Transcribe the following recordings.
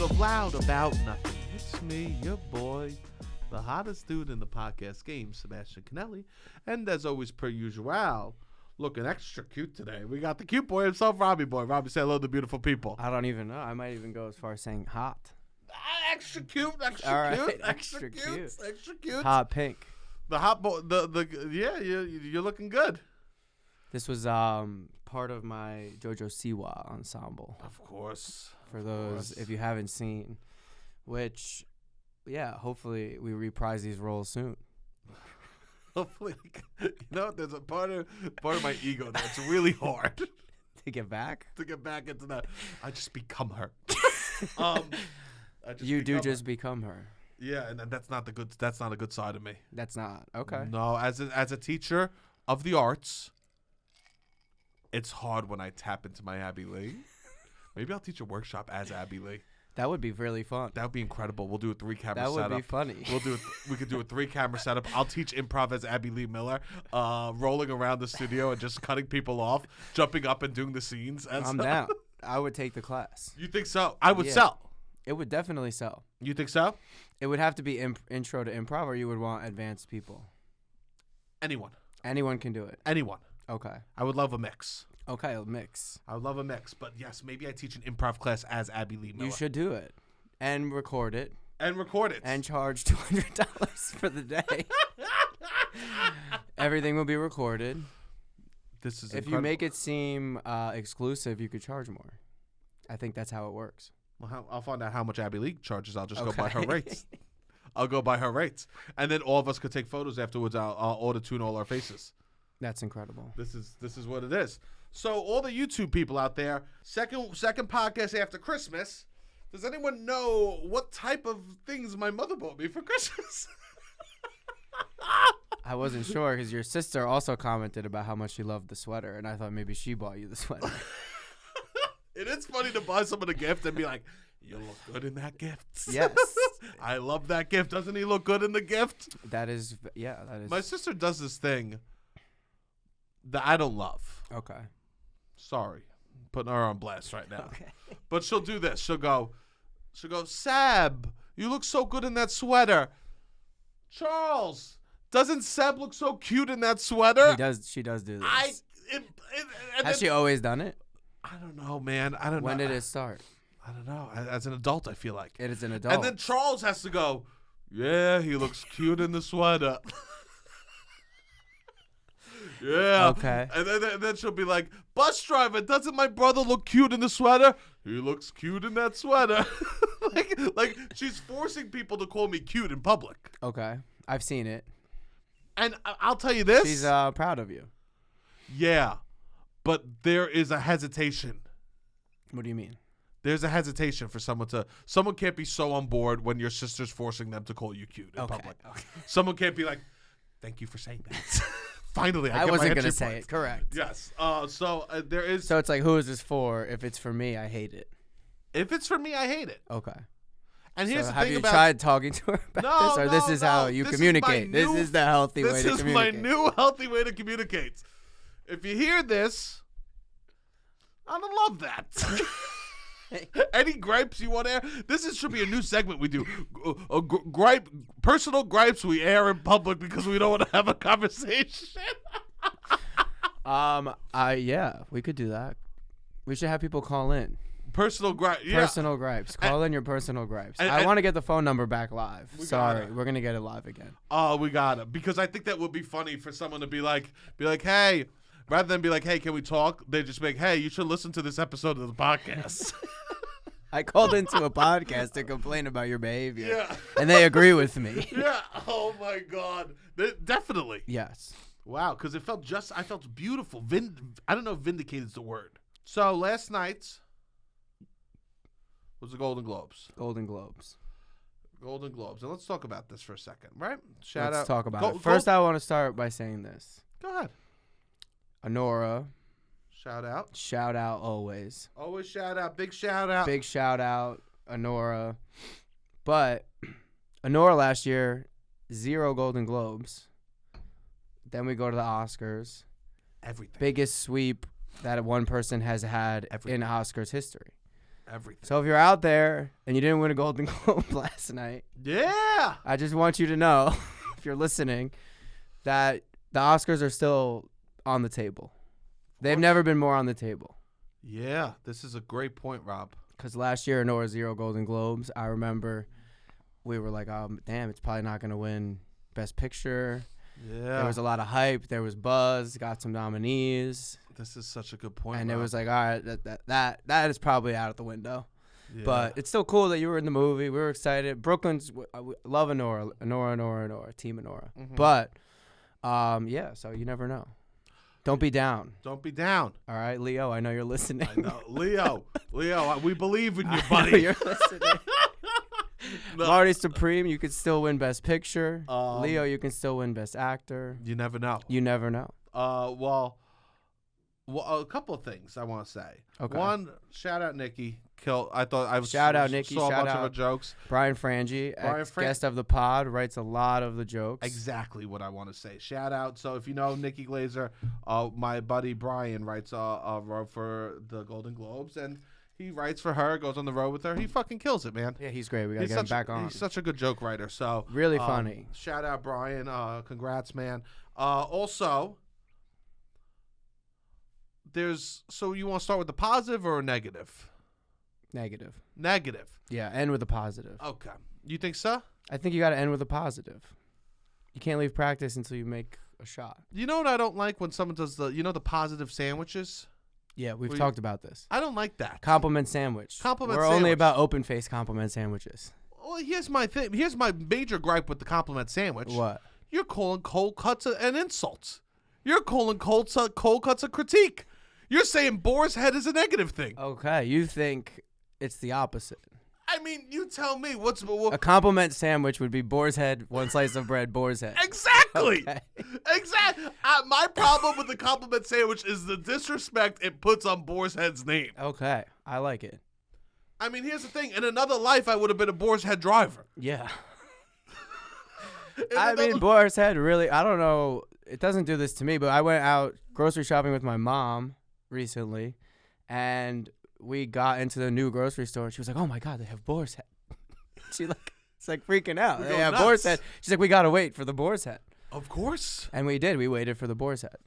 of Loud About Nothing. It's me, your boy, the hottest dude in the podcast game, Sebastian Conelli. And as always, per usual, looking extra cute today. We got the cute boy himself, Robbie boy. Robbie, say hello to beautiful people. I don't even know. I might even go as far as saying hot. Extra cute, extra All right, cute, extra cute. extra cute. Hot pink. The hot boy, yeah, you're looking good. This was part of my JoJo Siwa ensemble. Of course. For those, if you haven't seen, which, yeah, hopefully we reprise these roles soon. Hopefully, there's a part of my ego that's really hard To get back? to get back into that. I just become her. Just become her. Yeah, and that's not That's not a good side of me. That's not okay. No, as a teacher of the arts, it's hard when I tap into my Abby Lee. Maybe I'll teach a workshop as Abby Lee. That would be really fun. That would be incredible. We'll do a 3-camera setup. That would be funny. We could do a 3-camera setup. I'll teach improv as Abby Lee Miller, rolling around the studio and just cutting people off, jumping up and doing the scenes. I'm down. I would take the class. You think so? I would sell. It would definitely sell. You think so? It would have to be intro to improv, or you would want advanced people. Anyone can do it. Anyone. Okay. I would love a mix. Okay, a mix. I would love a mix, but yes, maybe I teach an improv class as Abby Lee Miller. You should do it. And record it. And charge $200 for the day. Everything will be recorded. This is If you make it seem exclusive, you could charge more. I think that's how it works. Well, I'll find out how much Abby Lee charges. I'll just go by her rates. I'll go by her rates. And then all of us could take photos afterwards. I'll auto-tune all our faces. That's incredible. This is what it is. So all the YouTube people out there, second podcast after Christmas, does anyone know what type of things my mother bought me for Christmas? I wasn't sure because your sister also commented about how much she loved the sweater, and I thought maybe she bought you the sweater. It is funny to buy someone a gift and be like, you look good in that gift. Yes. I love that gift. Doesn't he look good in the gift? That is. My sister does this thing that I don't love. Okay. Sorry. I'm putting her on blast right now. Okay. But she'll do this. She'll go, Seb, you look so good in that sweater. Charles, doesn't Seb look so cute in that sweater? She does do this. Has she always done it? I don't know, man. I don't know. When did it start? I don't know. As an adult, I feel like. It is an adult. And then Charles has to go, yeah, he looks cute in the sweater. Yeah. Okay. And then she'll be like, bus driver, doesn't my brother look cute in the sweater? He looks cute in that sweater. like she's forcing people to call me cute in public. Okay. I've seen it. And I'll tell you this. She's proud of you. Yeah. But there is a hesitation. What do you mean? There's a hesitation for someone can't be so on board when your sister's forcing them to call you cute in public. Okay. Someone can't be like, thank you for saying that. Finally, I wasn't going to say it. Correct. Yes. So there is. So it's like, who is this for? If it's for me, I hate it. If it's for me, I hate it. Okay. And here's the thing have you tried talking to her about this, or this is how you communicate? This is the healthy way to communicate. This is my new healthy way to communicate. If you hear this, I don't love that. Any gripes you want to air? Should be a new segment we do. Personal gripes we air in public because we don't want to have a conversation. Yeah, we could do that. We should have people call in. Personal gripes. Yeah. Personal gripes. Call in your personal gripes. I want to get the phone number back live. Sorry, we're gonna get it live again. Oh, we got it, because I think that would be funny for someone to be like, hey. Rather than be like, hey, can we talk? They just be like, hey, you should listen to this episode of the podcast. I called into a podcast to complain about your behavior. Yeah. And they agree with me. Yeah. Oh, my God. Definitely. Yes. Wow. Because I felt beautiful. I don't know if vindicated is the word. So last night was the Golden Globes. Golden Globes. And let's talk about this for a second, right? Let's talk about it. First, I want to start by saying this. Go ahead. Honora. Shout out. Shout out always. Always shout out. Big shout out. Big shout out, Honora. But Honora last year, 0 Golden Globes. Then we go to the Oscars. Everything. Biggest sweep that one person has had in Oscars history. Everything. So if you're out there and you didn't win a Golden Globe last night, Yeah. I just want you to know, if you're listening, that the Oscars are still on the table. They've never been more on the table. Yeah, this is a great point, Rob. Because last year, Nora 0 Golden Globes, I remember we were like, oh, damn, it's probably not going to win Best Picture. Yeah. There was a lot of hype. There was buzz. Got some nominees. This is such a good point, And Rob. it was like, all right, that is probably out of the window. Yeah. But it's still cool that you were in the movie. We were excited. Brooklyn's love Honora, Team Honora. Mhm. But, yeah, so you never know. Don't be down. Don't be down. All right, Leo, I know you're listening. I know. Leo, we believe in you, I know buddy. you're listening. No. Marty Supreme, you could still win Best Picture. Um, Leo, you can still win Best Actor. You never know. You never know. Well, a couple of things I want to say. Okay. One, shout out Nikki. I thought I Shout out Nikki, saw a shout bunch of her out jokes. Brian Frangie, guest of the pod, writes a lot of the jokes. Exactly what I want to say. Shout out. So if you know Nikki Glazer, my buddy Brian writes a road for the Golden Globes, and he writes for her, goes on the road with her. He fucking kills it, man. Yeah, he's great. We got to get him back on. He's such a good joke writer. So Really funny. Shout out Brian. Congrats, man. Also, so you want to start with the positive or a negative? Negative. Negative. Yeah, end with a positive. Okay. You think so? I think you got to end with a positive. You can't leave practice until you make a shot. You know what I don't like when someone does the positive sandwiches? Yeah, we've talked about this. I don't like that. Compliment sandwich. Compliment We're sandwich. only about open-faced compliment sandwiches. Well, here's my thing. Here's my major gripe with the compliment sandwich. What? You're calling cold cuts an insult. You're calling cold cuts a critique. You're saying boar's head is a negative thing. Okay, you think it's the opposite. I mean, you tell me A compliment sandwich would be boar's head, one slice of bread, boar's head. Exactly. Okay. Exactly. My problem with the compliment sandwich is the disrespect it puts on boar's head's name. Okay, I like it. I mean, here's the thing. In another life, I would have been a boar's head driver. Yeah. I mean, boar's head really, I don't know. It doesn't do this to me, but I went out grocery shopping with my mom recently, and we got into the new grocery store, and she was like, "Oh my God, they have boar's head." It's like freaking out. They have boar's head. She's like, "We gotta wait for the boar's head." Of course. And we did. We waited for the boar's head.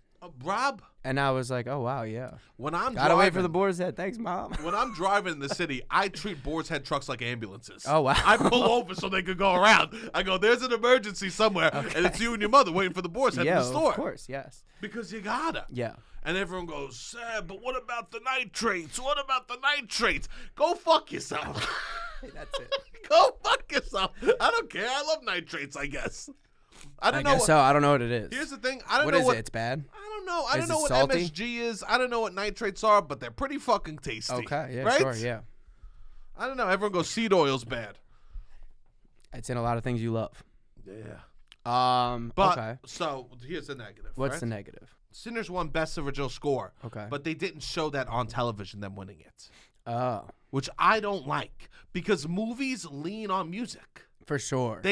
Rob. And I was like, "Oh wow, yeah." When I'm Gotta wait for the boar's head. Thanks, Mom. When I'm driving in the city, I treat boar's head trucks like ambulances. Oh wow. I pull over so they could go around. I go, "There's an emergency somewhere, and it's you and your mother waiting for the boar's head in the store." Of course, yes. Because you gotta. Yeah. And everyone goes, "Seb, but what about the nitrates? What about the nitrates?" Go fuck yourself. That's it. Go fuck yourself. I don't care. I love nitrates, I guess. I don't know. guess so. I don't know what it is. Here's the thing. I don't What know is what it? It's bad. I don't know. I Is don't know it what salty? MSG is. I don't know what nitrates are, but they're pretty fucking tasty. Okay. Yeah. right? Sure. Yeah. I don't know. Everyone goes seed oil's bad. It's in a lot of things you love. Yeah. But Okay. so here's the negative. What's right? the negative? Sinners won Best Original Score. Okay. But they didn't show that on television, them winning it. Oh, Which I don't like because movies lean on music. for sure.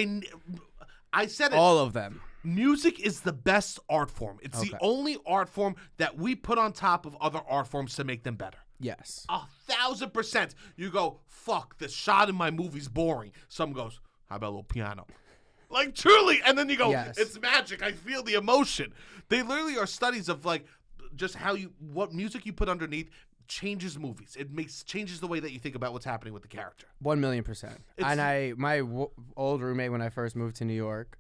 I said it. All of them. Music is the best art form. It's the Okay. only art form that we put on top of other art forms to make them better. Yes. 1,000%. You go, fuck, the shot in my movie's boring. Some goes, how about a little piano? Like, truly. And then you go, Yes. it's magic. I feel the emotion. They literally are studies of, like, just what music you put underneath changes movies. It changes the way that you think about what's happening with the character. 1,000,000%. And my old roommate, when I first moved to New York,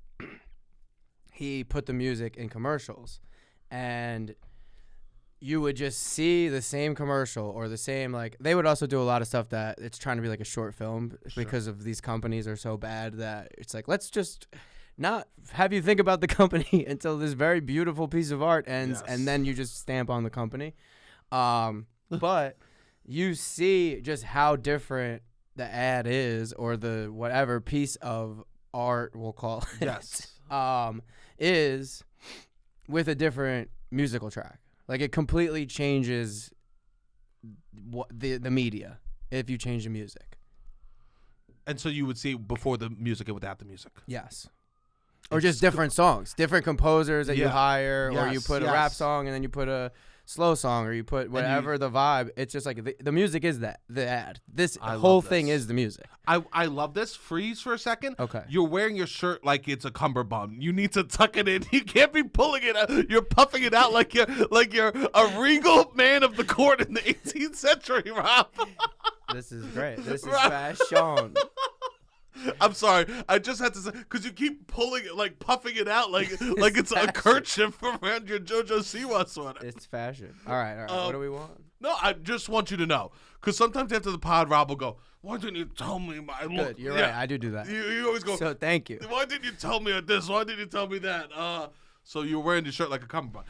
he put the music in commercials, and you would just see the same commercial or the same, like, they would also do a lot of stuff that it's trying to be like a short film because of these companies are so bad that it's like, let's just not have you think about the company until this very beautiful piece of art ends, and then you just stamp on the company. But you see just how different the ad is, or the whatever piece of art we'll call it, Yes. is with a different musical track. Like, it completely changes the media if you change the music. And so you would see before the music and without the music. Yes. Or just different songs, different composers that you hire, or you Yes, put a rap song and then you put a slow song or you put whatever the vibe. It's just like the music is the ad. This whole thing is the music. I love this. Freeze for a second. Okay. You're wearing your shirt like it's a cummerbund. You need to tuck it in. You can't be pulling it out. You're puffing it out like you're a regal man of the court in the 18th century, Rob. This is great. This is fashion. I'm sorry. I just had to say because you keep pulling it, like puffing it out, like it's a kerchief around your JoJo Siwa sweater. It's fashion. All right. What do we want? No, I just want you to know because sometimes after the pod, Rob will go, "Why didn't you tell me my look?" Good. You're right. I do that. You always go. So thank you. Why didn't you tell me this? Why didn't you tell me that? So you're wearing the shirt like a cummerbund.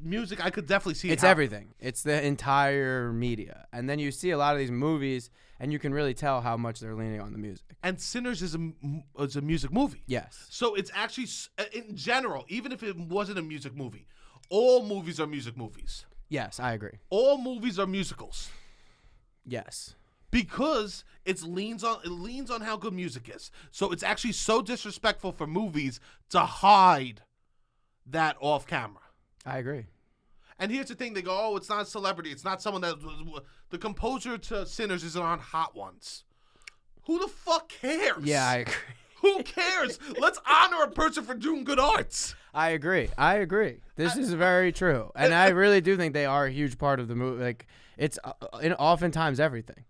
Music, I could definitely see. It's everything. It's the entire media, and then you see a lot of these movies, and you can really tell how much they're leaning on the music. And Sinners is a music movie. Yes. So it's actually, in general, even if it wasn't a music movie, all movies are music movies. Yes, I agree. All movies are musicals. Yes. Because it leans on how good music is. So it's actually so disrespectful for movies to hide that off camera. I agree. And here's the thing: they go, "Oh, it's not a celebrity. It's not someone that the composer to Sinners isn't on Hot Ones." Who the fuck cares? Yeah, I agree. Who cares? Let's honor a person for doing good arts. I agree. This is very true, and I really do think they are a huge part of the movie. Like it's oftentimes everything.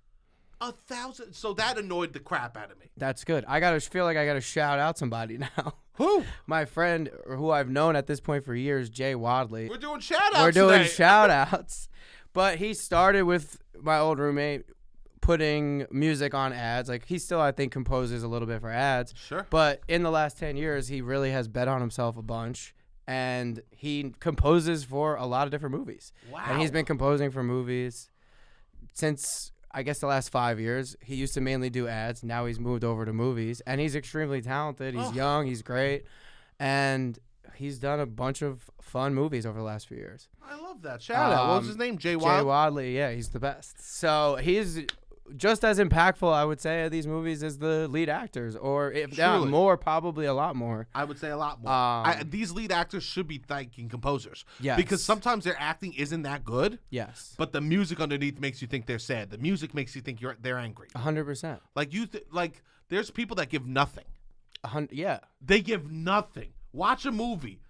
1,000. So that annoyed the crap out of me. That's good. I feel like I gotta shout out somebody now. Who? My friend, who I've known at this point for years, Jay Wadley. We're doing shout-outs today. Shout-outs. But he started with my old roommate putting music on ads. Like, he still, I think, composes a little bit for ads. Sure. But in the last 10 years, he really has bet on himself a bunch. And he composes for a lot of different movies. Wow. And he's been composing for movies since, I guess, the last 5 years. He used to mainly do ads. Now he's moved over to movies. And he's extremely talented. He's young. He's great. And he's done a bunch of fun movies over the last few years. I love that. Shout out. What was his name? Jay Wadley? Jay Wadley. Yeah, he's the best. So he's just as impactful, I would say, of these movies as the lead actors. Or if not more, probably a lot more. I would say a lot more. These lead actors should be thanking composers. Yes. Because sometimes their acting isn't that good. Yes. But the music underneath makes you think they're sad. The music makes you think they're angry. 100%. Like there's people that give nothing. Yeah. They give nothing. Watch a movie.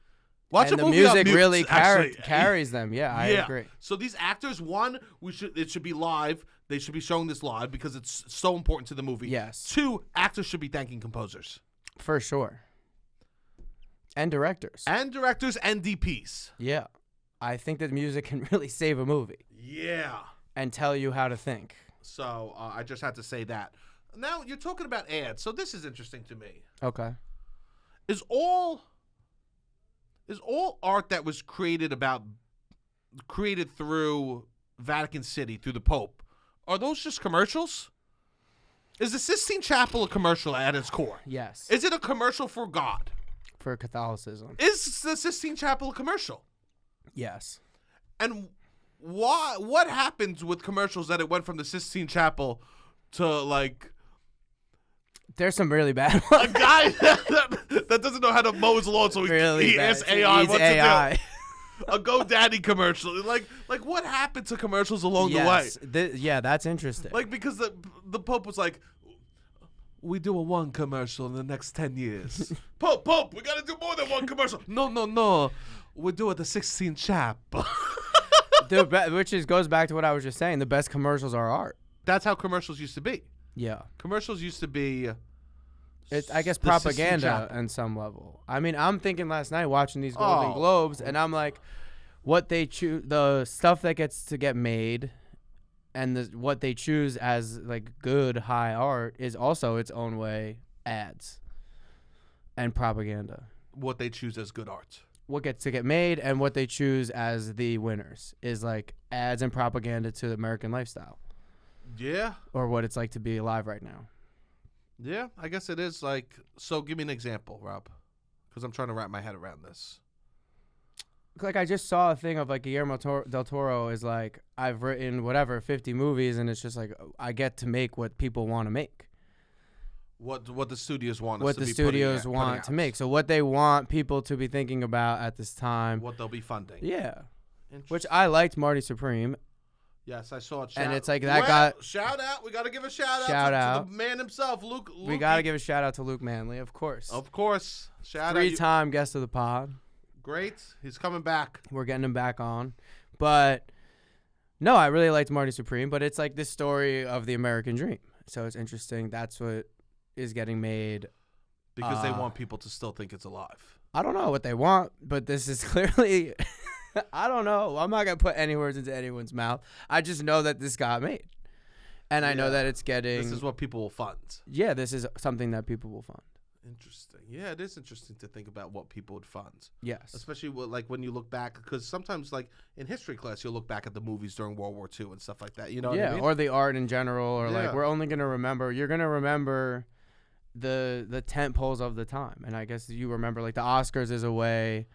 The music really carries them. Yeah, I agree. So these actors, one, it should be live. They should be showing this live because it's so important to the movie. Yes. Two, actors should be thanking composers. For sure. And directors. And DPs. Yeah. I think that music can really save a movie. Yeah. And tell you how to think. So I just had to say that. Now, you're talking about ads, so this is interesting to me. Okay. Is all art that was created through Vatican City, through the Pope, are those just commercials? Is the Sistine Chapel a commercial at its core? Yes. Is it a commercial for God? For Catholicism. Is the Sistine Chapel a commercial? Yes. And what happens with commercials that it went from the Sistine Chapel to, like... There's some really bad ones. A guy that doesn't know how to mow his lawn, so he asks AI what to do. A GoDaddy commercial. Like what happened to commercials along the way? Yeah, that's interesting. Like, because the Pope was like, we do a one commercial in the next 10 years. Pope, we got to do more than one commercial. No. We do it the 16th Chapel. Which goes back to what I was just saying. The best commercials are art. That's how commercials used to be. Yeah. Commercials used to be... I guess propaganda on some level. I mean, I'm thinking last night watching these Golden Globes, and I'm like, what they choose, the stuff that gets to get made, and what they choose as like good high art is also its own way ads and propaganda. What they choose as good art. What gets to get made and what they choose as the winners is like ads and propaganda to the American lifestyle. Yeah. Or what it's like to be alive right now. Yeah, I guess it is like, so give me an example, Rob, because I'm trying to wrap my head around this. Like, I just saw a thing of like Guillermo del Toro is like, I've written 50 movies, and it's just like, I get to make what people want to make. What the studios want us what to the be studios putting want out. to make. So what they want people to be thinking about at this time. What they'll be funding. Yeah. Which I liked Marty Supreme. Yes, I saw it. And it's like that got... Shout out. We got to give a shout out to the man himself, Luke. We got to give a shout out to Luke Manley, of course. Of course. Shout out. 3-time guest of the pod. Great. He's coming back. We're getting him back on. But, no, I really liked Marty Supreme. But it's like this story of the American dream. So it's interesting. That's what is getting made. Because they want people to still think it's alive. I don't know what they want, but this is clearly... I don't know. I'm not going to put any words into anyone's mouth. I just know that this got made. And I know that it's getting... This is what people will fund. Yeah, this is something that people will fund. Interesting. Yeah, it is interesting to think about what people would fund. Yes. Especially like when you look back, because sometimes like in history class, you'll look back at the movies during World War II and stuff like that. You know what I mean? Or the art in general, or like we're only going to remember... You're going to remember the tent poles of the time. And I guess you remember like the Oscars is a way...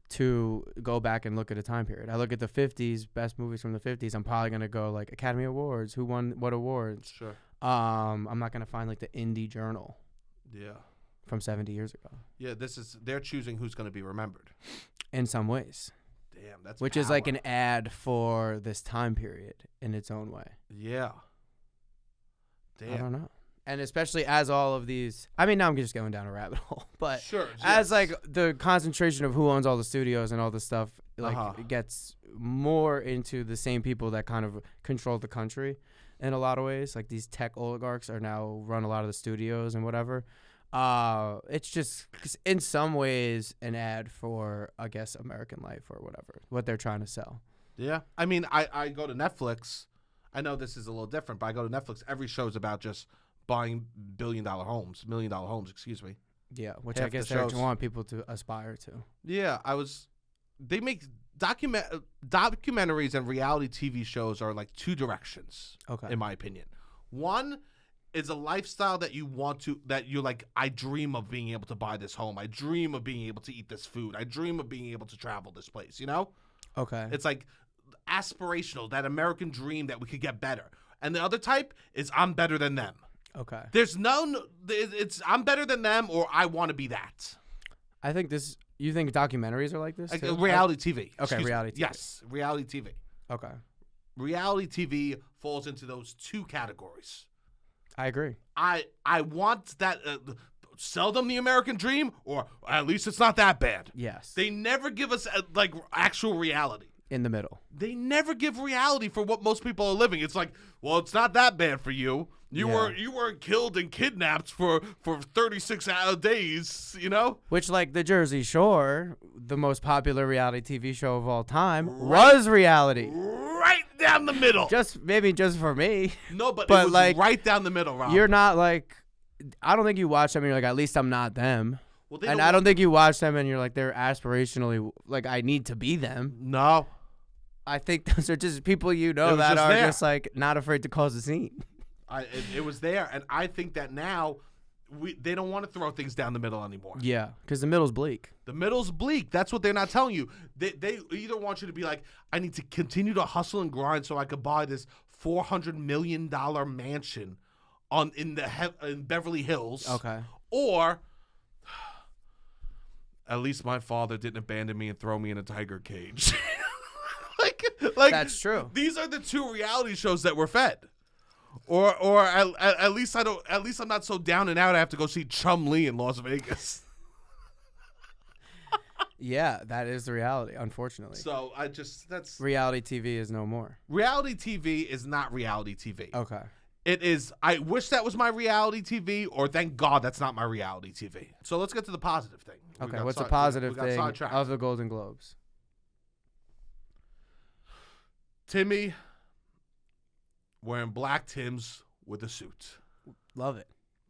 to go back and look at a time period. I look at the 50s, best movies from the 50s. I'm probably going to go like Academy Awards, who won what awards. Sure. I'm not going to find like the Indie Journal. Yeah. From 70 years ago. Yeah, they're choosing who's going to be remembered. In some ways. Damn, that's Which power. is like an ad for this time period in its own way. Yeah. Damn. I don't know. And especially as all of these, I mean, now I'm just going down a rabbit hole, but sure, as like the concentration of who owns all the studios and all this stuff, like it gets more into the same people that kind of control the country in a lot of ways. Like these tech oligarchs are now run a lot of the studios and whatever. It's just in some ways an ad for, I guess, American life or whatever, what they're trying to sell. Yeah. I mean, I go to Netflix. I know this is a little different, but I go to Netflix. Every show's about just buying $1 million homes, excuse me. Yeah, which Half I guess the they shows. want people to aspire to. Yeah, they make documentaries and reality TV shows are like two directions, in my opinion. One is a lifestyle that you're like, I dream of being able to buy this home. I dream of being able to eat this food. I dream of being able to travel this place, you know? Okay. It's like aspirational, that American dream that we could get better. And the other type is I'm better than them. Okay. There's it's I'm better than them or I want to be that. I think you think documentaries are like this too? Reality TV. Okay, reality TV. Yes, reality TV. Okay. Reality TV falls into those two categories. I agree. I want that, sell them the American dream, or at least it's not that bad. Yes. They never give us like actual reality. In the middle. They never give reality for what most people are living. It's like, well, it's not that bad for you. You weren't killed and kidnapped for 36 days, you know? Which, like the Jersey Shore, the most popular reality TV show of all time, was reality. Right down the middle. Maybe just for me. No, but it was like, right down the middle, Rob. You're not like, I don't think you watch them and you're like, at least I'm not them. Well, and I don't think you watch them and you're like, they're aspirationally, like, I need to be them. No. I think those are just people that are just like not afraid to cause a scene. It was there, and I think that now they don't want to throw things down the middle anymore. Yeah, because the middle's bleak. The middle's bleak. That's what they're not telling you. They either want you to be like, I need to continue to hustle and grind so I could buy this $400 million mansion in Beverly Hills. Okay. Or at least my father didn't abandon me and throw me in a tiger cage. like that's true. These are the two reality shows that we're fed. Or at least I'm not so down and out I have to go see Chum Lee in Las Vegas. Yeah, that is the reality, unfortunately. So that's reality TV is no more. Reality TV is not reality TV. Okay. It is, I wish that was my reality TV, or thank God that's not my reality TV. So let's get to the positive thing. Okay, what's the positive thing of the Golden Globes? Timmy wearing black Tims with a suit. Love it.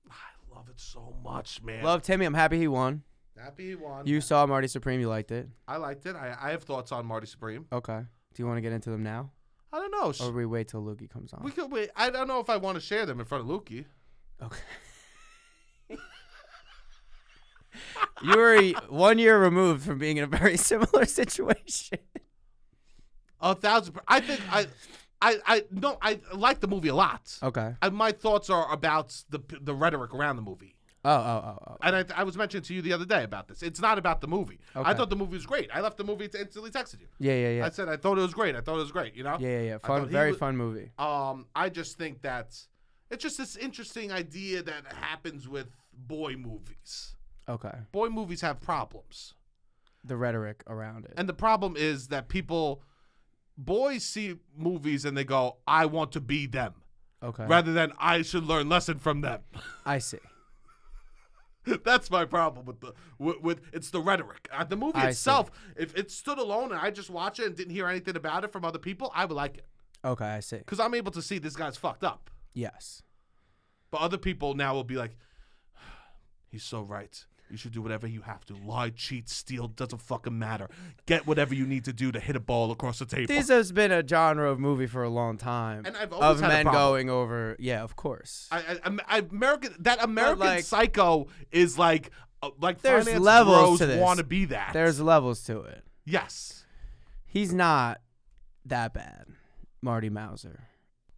I love it so much, man. Love Timmy. I'm happy he won. Happy he won. You saw Marty Supreme. You liked it. I liked it. I have thoughts on Marty Supreme. Okay. Do you want to get into them now? I don't know. Or we wait till Lukey comes on? We could wait. I don't know if I want to share them in front of Lukey. Okay. You were 1 year removed from being in a very similar situation. 1,000%. I think I like the movie a lot. Okay. My thoughts are about the rhetoric around the movie. Oh. And I was mentioning to you the other day about this. It's not about the movie. Okay. I thought the movie was great. I left the movie to instantly texted you. Yeah. I said I thought it was great. You know? Yeah. Fun, very fun movie. I just think it's just this interesting idea that happens with boy movies. Okay. Boy movies have problems. The rhetoric around it. And the problem is that boys see movies and they go, I want to be them. Okay. Rather than I should learn lesson from them. I see. That's my problem with it's the rhetoric. The movie itself, if it stood alone and I just watch it and didn't hear anything about it from other people, I would like it. Okay, I see. Because I'm able to see this guy's fucked up. Yes. But other people now will be like, he's so right. You should do whatever you have to. Lie, cheat, steal, doesn't fucking matter. Get whatever you need to do to hit a ball across the table. This has been a genre of movie for a long time. And I've always had men a problem. going over, yeah, of course. American Psycho is like there's finance levels bros to this. want to be that. There's levels to it. Yes. He's not that bad, Marty Mauser.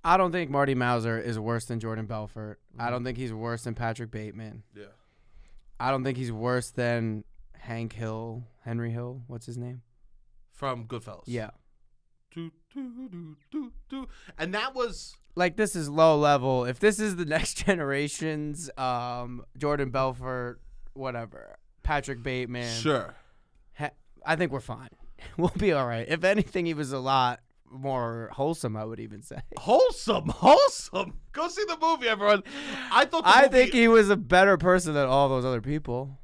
I don't think Marty Mauser is worse than Jordan Belfort. I don't think he's worse than Patrick Bateman. Yeah. I don't think he's worse than Henry Hill. What's his name? From Goodfellas. Yeah. And that was like, this is low level. If this is the next generation's Jordan Belfort, whatever, Patrick Bateman. Sure. I think we're fine. We'll be all right. If anything, he was a lot more wholesome, I would even say. Wholesome. Go see the movie, everyone. I think he was a better person than all those other people.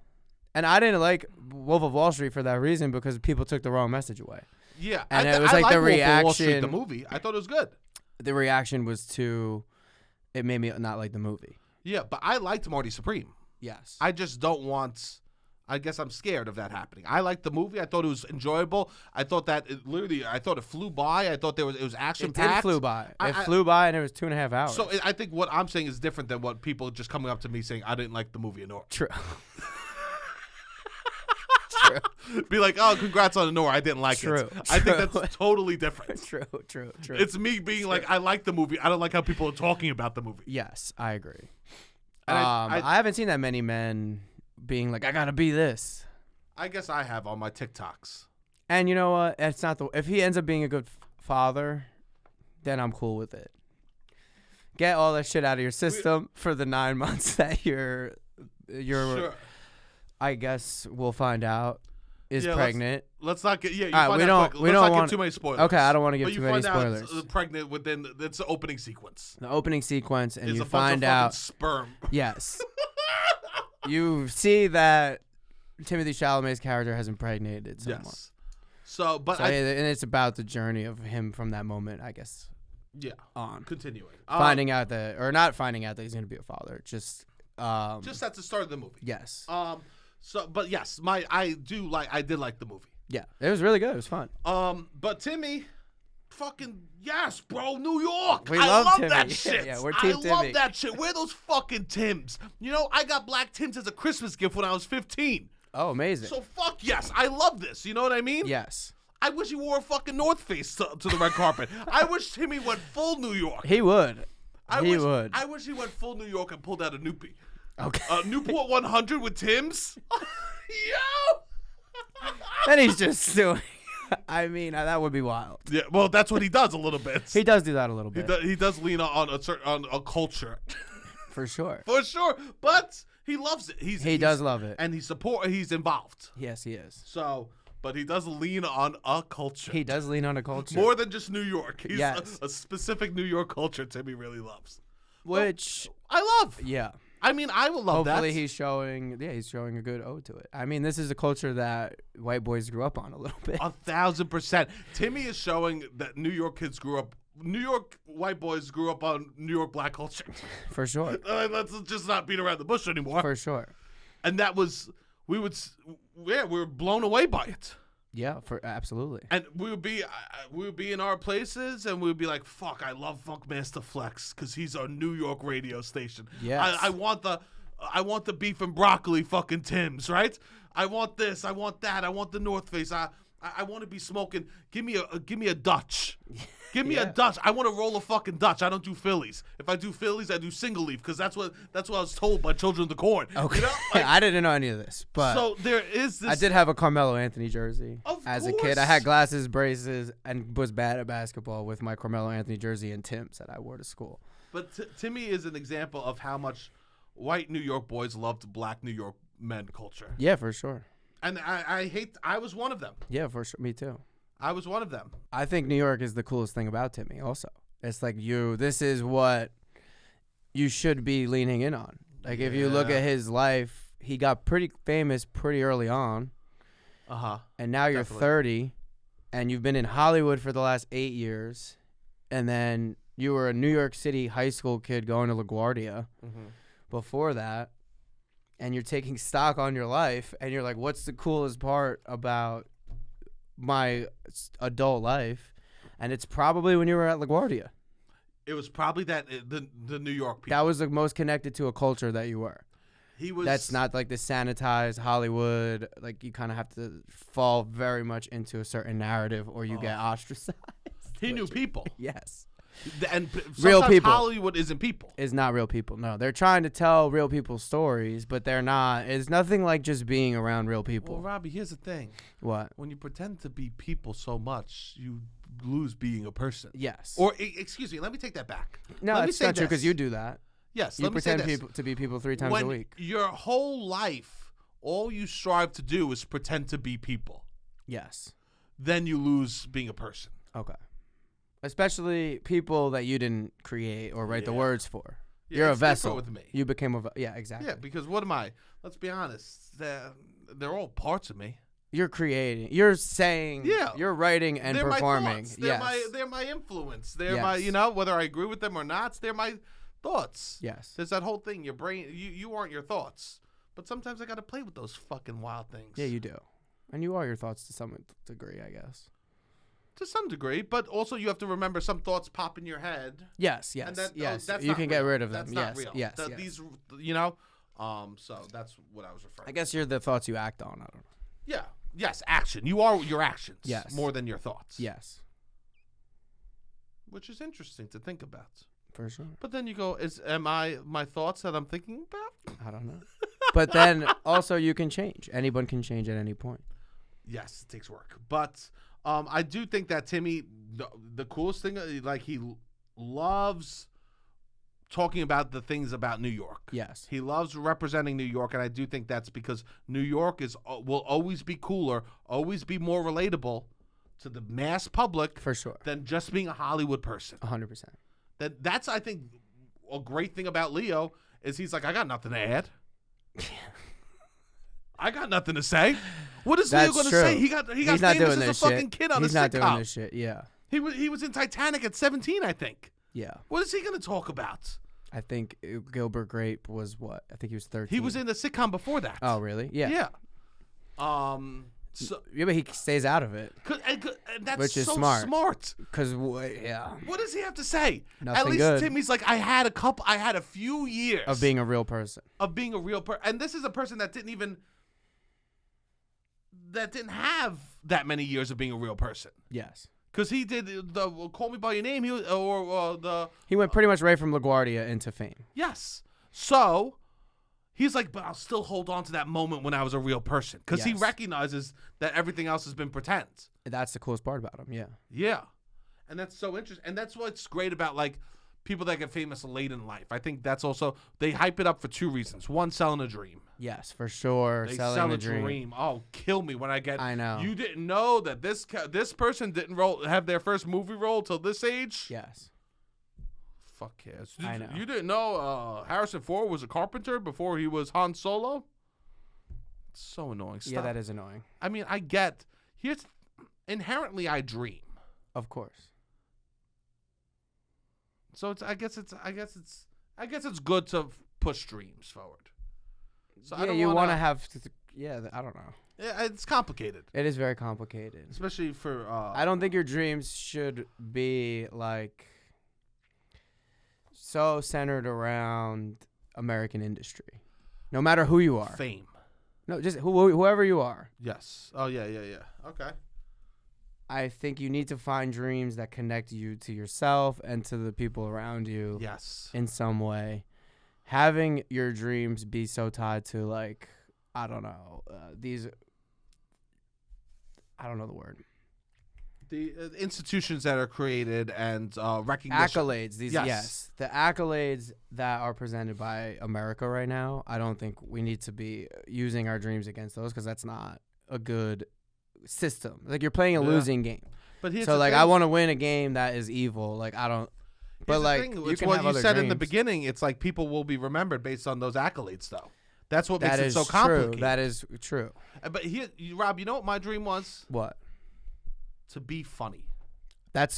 And I didn't like Wolf of Wall Street for that reason, because people took the wrong message away. Yeah. And it was like the Wolf of Wall Street, reaction. the movie. I thought it was good. The reaction was it made me not like the movie. Yeah, but I liked Marty Supreme. Yes. I just don't want. I guess I'm scared of that happening. I liked the movie. I thought it was enjoyable. I thought that I thought it flew by. I thought it was action packed. It flew by. It flew by, and it was 2.5 hours. So I think what I'm saying is different than what people just coming up to me saying I didn't like the movie Anora. True. Be like, oh, congrats on Anora. I didn't like it. I think that's totally different. True. It's me being like, I like the movie. I don't like how people are talking about the movie. Yes, I agree. And I haven't seen that many men being like, I gotta be this. I guess I have on my TikToks. And you know what? It's not if he ends up being a good father, then I'm cool with it. Get all that shit out of your system for the 9 months that you're Sure. I guess we'll find out is pregnant. Let's not get we don't want too many spoilers. Okay, I don't want to give too many spoilers. spoilers. It's pregnant within it's the opening sequence. The opening sequence, and It's you a bunch find of out sperm. Yes. You see that Timothée Chalamet's character has impregnated someone. Yes. So, but and it's about the journey of him from that moment, I guess. Yeah. On continuing, finding out that, or not finding out that he's going to be a father, just at the start of the movie. Yes. So, but yes, I did like the movie. Yeah, it was really good. It was fun. But Timmy, fucking yes, bro, New York. We I love love Timmy. that shit. Yeah, we're Team I Timmy. love that shit. Wear those fucking Tims. You know, I got black Tims as a Christmas gift when I was 15. Oh, amazing. So fuck yes, I love this. You know what I mean? Yes. I wish he wore a fucking North Face to the red carpet. I wish Timmy went full New York. He would. I wish he went full New York and pulled out a Newpie. Okay. Newport 100 with Tim's. Yo. And he's just doing. I mean, that would be wild. Yeah, well, that's what he does a little bit. He does do that a little bit. He does lean on a culture. For sure. For sure. But he loves it. He does love it. And he's involved. Yes, he is. So, but he does lean on a culture. He does lean on a culture. More than just New York. He's yes. a specific New York culture Timmy really loves. Which I love. Yeah. I mean, I will love Hopefully that. he's showing a good ode to it. I mean, this is a culture that white boys grew up on a little bit. 1,000%. Timmy is showing that New York white boys grew up on New York black culture. For sure. Let's just not beat around the bush anymore. For sure. And that was, we were blown away by it. Yeah, absolutely. And we would be in our places, and we would be like, "Fuck, I love Funkmaster Flex because he's our New York radio station. Yes. I want the beef and broccoli fucking Tims, right? I want this, I want that, I want the North Face. I want to be smoking. Give me a Dutch. Give me a Yeah. Dutch. I want to roll a fucking Dutch. I don't do Phillies. If I do Phillies, I do single leaf because that's what I was told by Children of the Corn. Okay. You know? Like, I didn't know any of this, but so there is this. I did have a Carmelo Anthony jersey Of as a course. kid. I had glasses, braces, and was bad at basketball with my Carmelo Anthony jersey and Tim's that I wore to school. But Timmy is an example of how much white New York boys loved black New York men culture. Yeah, for sure. And I was one of them. Yeah, for sure. Me too. I was one of them. I think New York is the coolest thing about Timmy also. It's like this is what you should be leaning in on. Like if you look Yeah. at his life, he got pretty famous pretty early on. Uh-huh. And now you're Definitely. 30 and you've been in Hollywood for the last 8 years. And then you were a New York City high school kid going to LaGuardia before that. And you're taking stock on your life and you're like, what's the coolest part about my adult life? And it's probably when you were at LaGuardia. It was probably the New York people. That was the most connected to a culture that you were. He was. That's not like the sanitized Hollywood. Like you kind of have to fall very much into a certain narrative or you get ostracized. He knew people. Yes. And Real sometimes people. Hollywood isn't people. It's not real people. No, they're trying to tell real people's stories, but they're not. It's nothing like just being around real people. Well, Robbie, here's the thing. What? When you pretend to be people so much, you lose being a person. Yes. Or, excuse me, let me take that back. No, Let me it's say not true this. because you do that. Yes, You let me say pretend this. to be people 3 times When a week. your whole life, all you strive to do is pretend to be people. Yes. Then you lose being a person. Okay. Especially people that you didn't create or write the Yeah. words for. Yeah, You're a it's different vessel. with me. You became a yeah, exactly. Yeah, because what am I? Let's be honest. They're all parts of me. You're creating. You're saying. Yeah. You're writing and They're performing. my thoughts. They're Yes. they're my influence. They're my, Yes. whether I agree with them or not, they're my thoughts. Yes. There's that whole thing. Your brain, you aren't your thoughts. But sometimes I got to play with those fucking wild things. Yeah, you do. And you are your thoughts to some degree, I guess. To some degree, but also you have to remember some thoughts pop in your head. Yes, yes, And that, yes. that's You not can get real. rid of them. That's yes, not real. yes, The- yes. These, so that's what I was referring I guess you're the thoughts you act on. I don't know. Yeah. Yes, action. You are your actions. Yes. More than your thoughts. Yes, Which is interesting to think about. for sure. But then you go, am I my thoughts that I'm thinking about? I don't know. But then also you can change. Anyone can change at any point. Yes, it takes work. But I do think that Timmy, the coolest thing, like he loves talking about the things about New York. Yes. He loves representing New York, and I do think that's because New York will always be cooler, always be more relatable to the mass public For sure. than just being a Hollywood person. 100%. That's I think a great thing about Leo is he's like, I got nothing to add. I got nothing to say. What is Leo That's going to true. say? He got He's not famous doing as a this fucking shit. kid on He's a not sitcom. doing this shit. Yeah. He was in Titanic at 17, I think. Yeah. What is he going to talk about? I think Gilbert Grape was what? I think he was 13. He was in the sitcom before that. Oh, really? Yeah. Yeah. So Yeah, but he stays out of it. and that's Which is so smart. Because, yeah. What does he have to say? Nothing At least good. Timmy's like, I had a few years Of being a real person. of being a real person. And this is a person that didn't have that many years of being a real person. Yes. Because he did the Call Me By Your Name, He went pretty much right from LaGuardia into fame. yes. So he's like, but I'll still hold on to that moment when I was a real person. Because he Yes. recognizes that everything else has been pretend. That's the coolest part about him, yeah. Yeah. And that's so interesting. And that's what's great about, like, people that get famous late in life. I think that's also, they hype it up for 2 reasons. One, selling a dream. Yes, for sure. They Selling sell the a dream. Oh, kill me when I get. I know. You didn't know that this person didn't have their first movie role till this age. Yes. Fuck yes. I know. You didn't know Harrison Ford was a carpenter before he was Han Solo. It's so annoying. Stop. Yeah, that is annoying. I mean, inherently I dream. Of course. So I guess it's good to push dreams forward. So I Yeah, don't you want wanna to have. I don't know. Yeah, it's complicated, It is very complicated. especially for. I don't think your dreams should be like so centered around American industry. No matter who you are. fame. No, just whoever you are. Yes. Oh yeah. Okay. I think you need to find dreams that connect you to yourself and to the people around you. Yes. In some way. Having your dreams be so tied to, like, I don't know, I don't know the word. The institutions that are created and recognition. Accolades. Yes. The accolades that are presented by America right now, I don't think we need to be using our dreams against those, because that's not a good system. Like, you're playing a losing game. But here's so, like, thing. I want to win a game that is evil. Like, I don't. But, like, you can what have you other said dreams. in the beginning. It's like people will be remembered based on those accolades, though. That's what makes That it is so true. complicated. That is true. But here, Rob, you know what my dream was? What? To be funny. That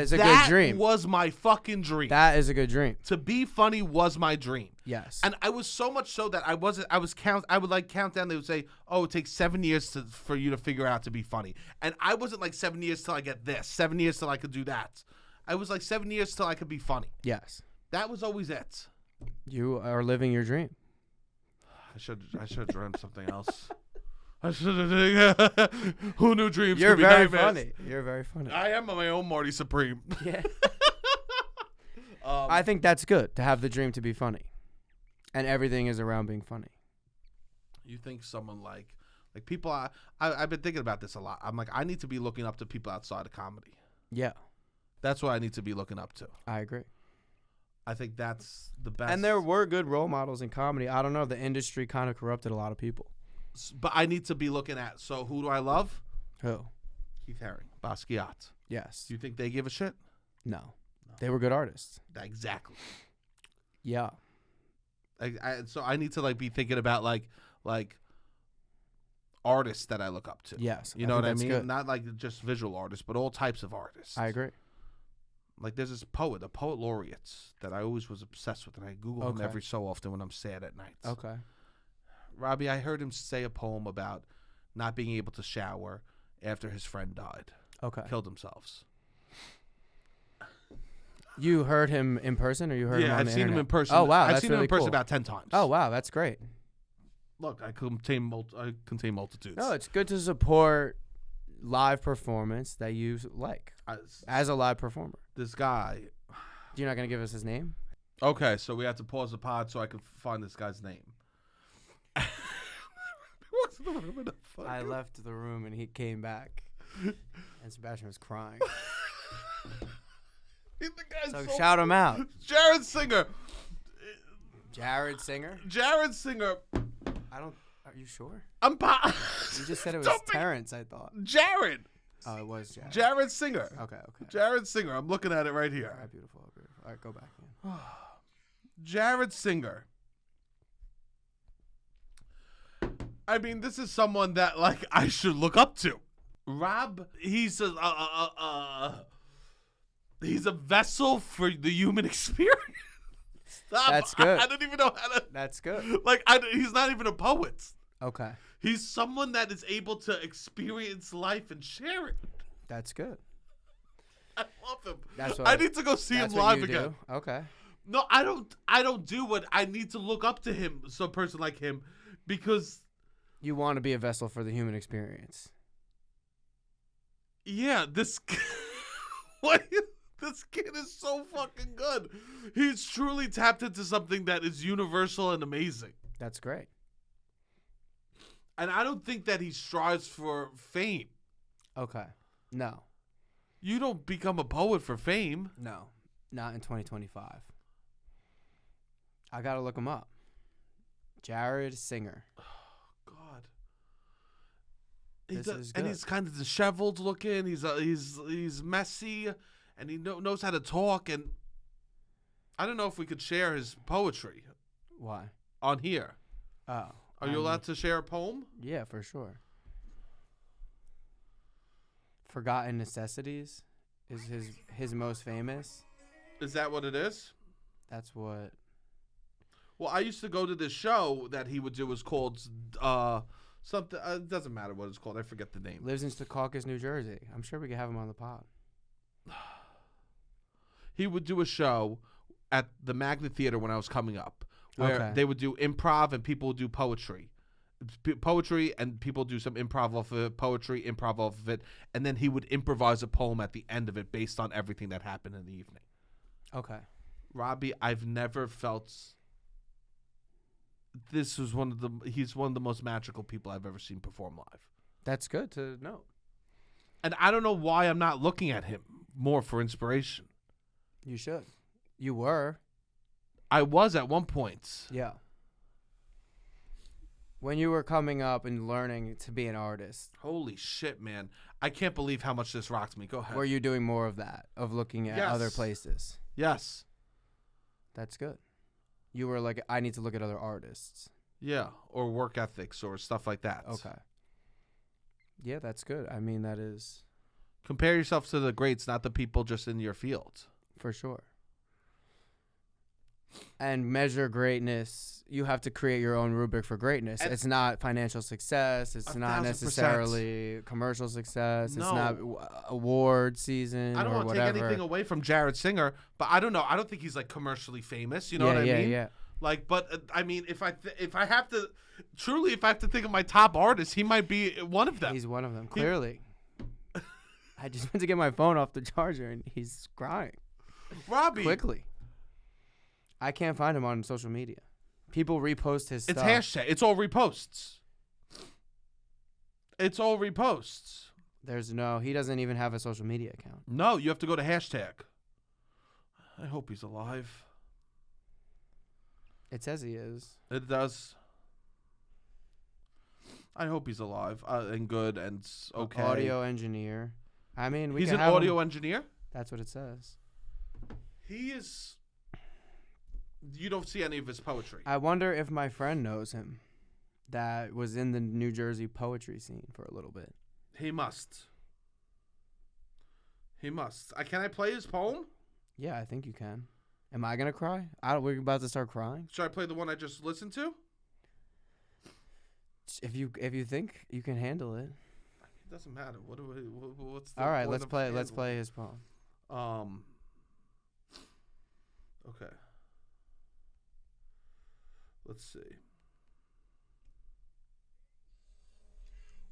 is a good dream. That was my fucking dream. That is a good dream. To be funny was my dream. Yes. And I was so much so that I would like count down. They would say, "Oh, it takes 7 years for you to figure out to be funny." And I wasn't like 7 years till I get this, 7 years till I could do that. I was like 7 years till I could be funny. Yes. That was always it. You are living your dream. I should have dreamt something else. I should have. Who knew dreams? You're could be very nightmares? funny. You're very funny. I am my own Marty Supreme. Yeah. I think that's good to have the dream to be funny, and everything is around being funny. You think someone like people? I've been thinking about this a lot. I'm like, I need to be looking up to people outside of comedy. Yeah. That's what I need to be looking up to. I agree. I think that's the best. And there were good role models in comedy. I don't know. The industry kind of corrupted a lot of people. But I need to be looking at. So who do I love? Who? Keith Haring, Basquiat. Yes. Do you think they give a shit? No. They were good artists. Exactly. Yeah. So I need to like be thinking about like artists that I look up to. Yes. You know what I mean? Good. Not like just visual artists, but all types of artists. I agree. Like there's this poet, the poet laureates that I always was obsessed with, and I Google him every so often when I'm sad at night. Okay. Robbie, I heard him say a poem about not being able to shower after his friend died. Okay. Killed themselves. You heard him in person, or you heard him on the I've seen internet? him in person. Oh, wow. I've seen him in person cool. about 10 times. Oh, wow. That's great. Look, I contain multitudes. No, it's good to support live performance that you like as a live performer. This guy. You're not going to give us his name? Okay, so we have to pause the pod so I can find this guy's name. I left the room and he came back, and Sebastian was crying. The guy's So shout him out. Jared Singer. Jared Singer? Jared Singer. Are you sure? You You just said it was Terrence, I thought. Jared. Oh, it was Jared. Jared Singer. Okay. Jared Singer. I'm looking at it right here. All right, beautiful. All right, go back in. Jared Singer. I mean, this is someone that like I should look up to. Rob, he's a vessel for the human experience. Stop. That's good. I don't even know how to. That's good. Like, he's not even a poet. Okay. He's someone that is able to experience life and share it. That's good. I love him. That's I need to go see him live again. Do? Okay. No, I don't do what I need to look up to him, some person like him, because you want to be a vessel for the human experience. Yeah, this this kid is so fucking good. He's truly tapped into something that is universal and amazing. That's great. And I don't think that he strives for fame. Okay. No. You don't become a poet for fame. No. Not in 2025. I got to look him up. Jared Singer. Oh, God. This is good. And he's kind of disheveled looking. He's messy, and he knows how to talk. And I don't know if we could share his poetry. Why? On here. Oh. Are you allowed to share a poem? Yeah, for sure. Forgotten Necessities is his most famous. Is that what it is? That's what. Well, I used to go to this show that he would do. It was called something. It doesn't matter what it's called. I forget the name. Lives in Secaucus, New Jersey. I'm sure we could have him on the pod. He would do a show at the Magnet Theater when I was coming up, where Okay. they would do improv and people would do poetry, poetry, and people do some improv off of it, poetry, improv off of it, and then he would improvise a poem at the end of it based on everything that happened in the evening. Okay. Robbie, I've never felt he's one of the most magical people I've ever seen perform live. That's good to know. And I don't know why I'm not looking at him more for inspiration. You should. You were. I was at one point. Yeah. When you were coming up and learning to be an artist. Holy shit, man. I can't believe how much this rocked me. Go ahead. Were you doing more of that, of looking at other places? Yes. That's good. You were like, I need to look at other artists. Yeah, or work ethics or stuff like that. Okay. Yeah, that's good. I mean, that is... Compare yourself to the greats, not the people just in your field. For sure. And measure greatness. You have to create your own rubric for greatness. It's not financial success. It's not necessarily commercial success. No. It's not award season I don't or want to whatever. take anything away from Jared Singer, but I don't know. I don't think he's like commercially famous. You know what I mean? Yeah. Like, but I mean, if I have to think of my top artists, he might be one of them. He's one of them. Clearly. I just went to get my phone off the charger and he's crying. Robbie. Quickly. I can't find him on social media. People repost his stuff. It's hashtag. It's all reposts. It's all reposts. He doesn't even have a social media account. No, you have to go to hashtag. I hope he's alive. It says he is. It does. I hope he's alive and good and okay. Audio engineer. I mean, he's an audio engineer? That's what it says. He is... You don't see any of his poetry. I wonder if my friend knows him that was in the New Jersey poetry scene for a little bit. He must. Can I play his poem? Yeah, I think you can. Am I going to cry? We're about to start crying. Should I play the one I just listened to? If you think you can handle it. It doesn't matter. What's the All right, point let's play his poem. Okay. Let's see.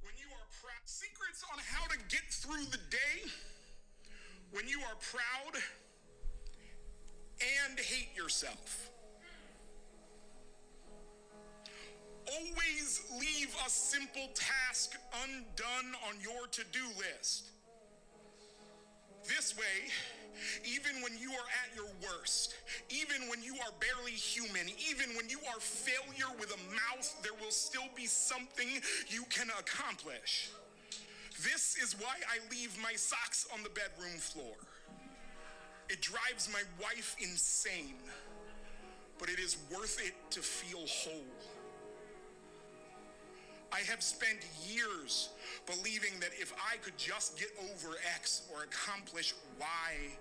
When you are proud, secrets on how to get through the day. When you are proud and hate yourself. Always leave a simple task undone on your to-do list. This way, even when you are at your worst, even when you are barely human, even when you are failure with a mouth, there will still be something you can accomplish. This is why I leave my socks on the bedroom floor. It drives my wife insane, but it is worth it to feel whole. I have spent years believing that if I could just get over X or accomplish Y,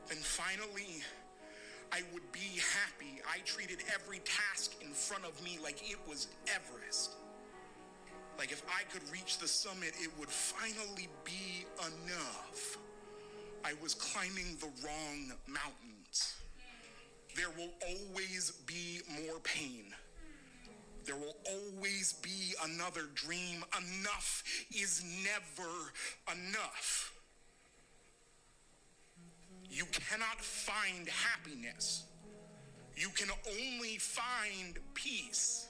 then finally I would be happy. I treated every task in front of me like it was Everest. Like if I could reach the summit, it would finally be enough. I was climbing the wrong mountains. There will always be more pain. There will always be another dream. Enough is never enough. You cannot find happiness. You can only find peace.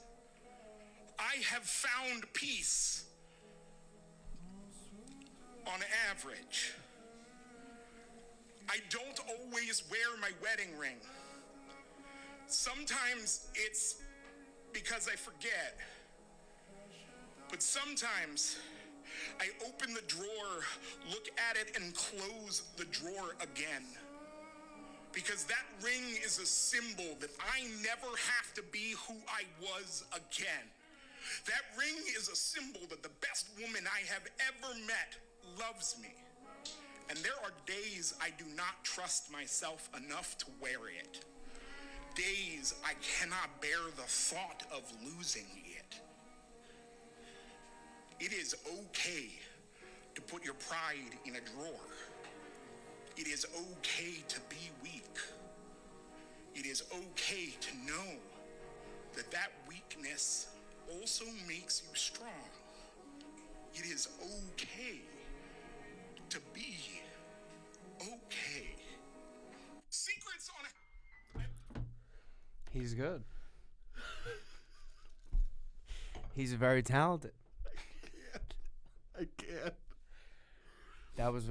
I have found peace on average. I don't always wear my wedding ring. Sometimes it's because I forget. But sometimes I open the drawer, look at it, and close the drawer again. Because that ring is a symbol that I never have to be who I was again. That ring is a symbol that the best woman I have ever met loves me. And there are days I do not trust myself enough to wear it. Days I cannot bear the thought of losing it. It is okay to put your pride in a drawer. It is okay to be weak. It is okay to know that that weakness also makes you strong. It is okay to be okay. Secrets on He's good. He's very talented. I can't.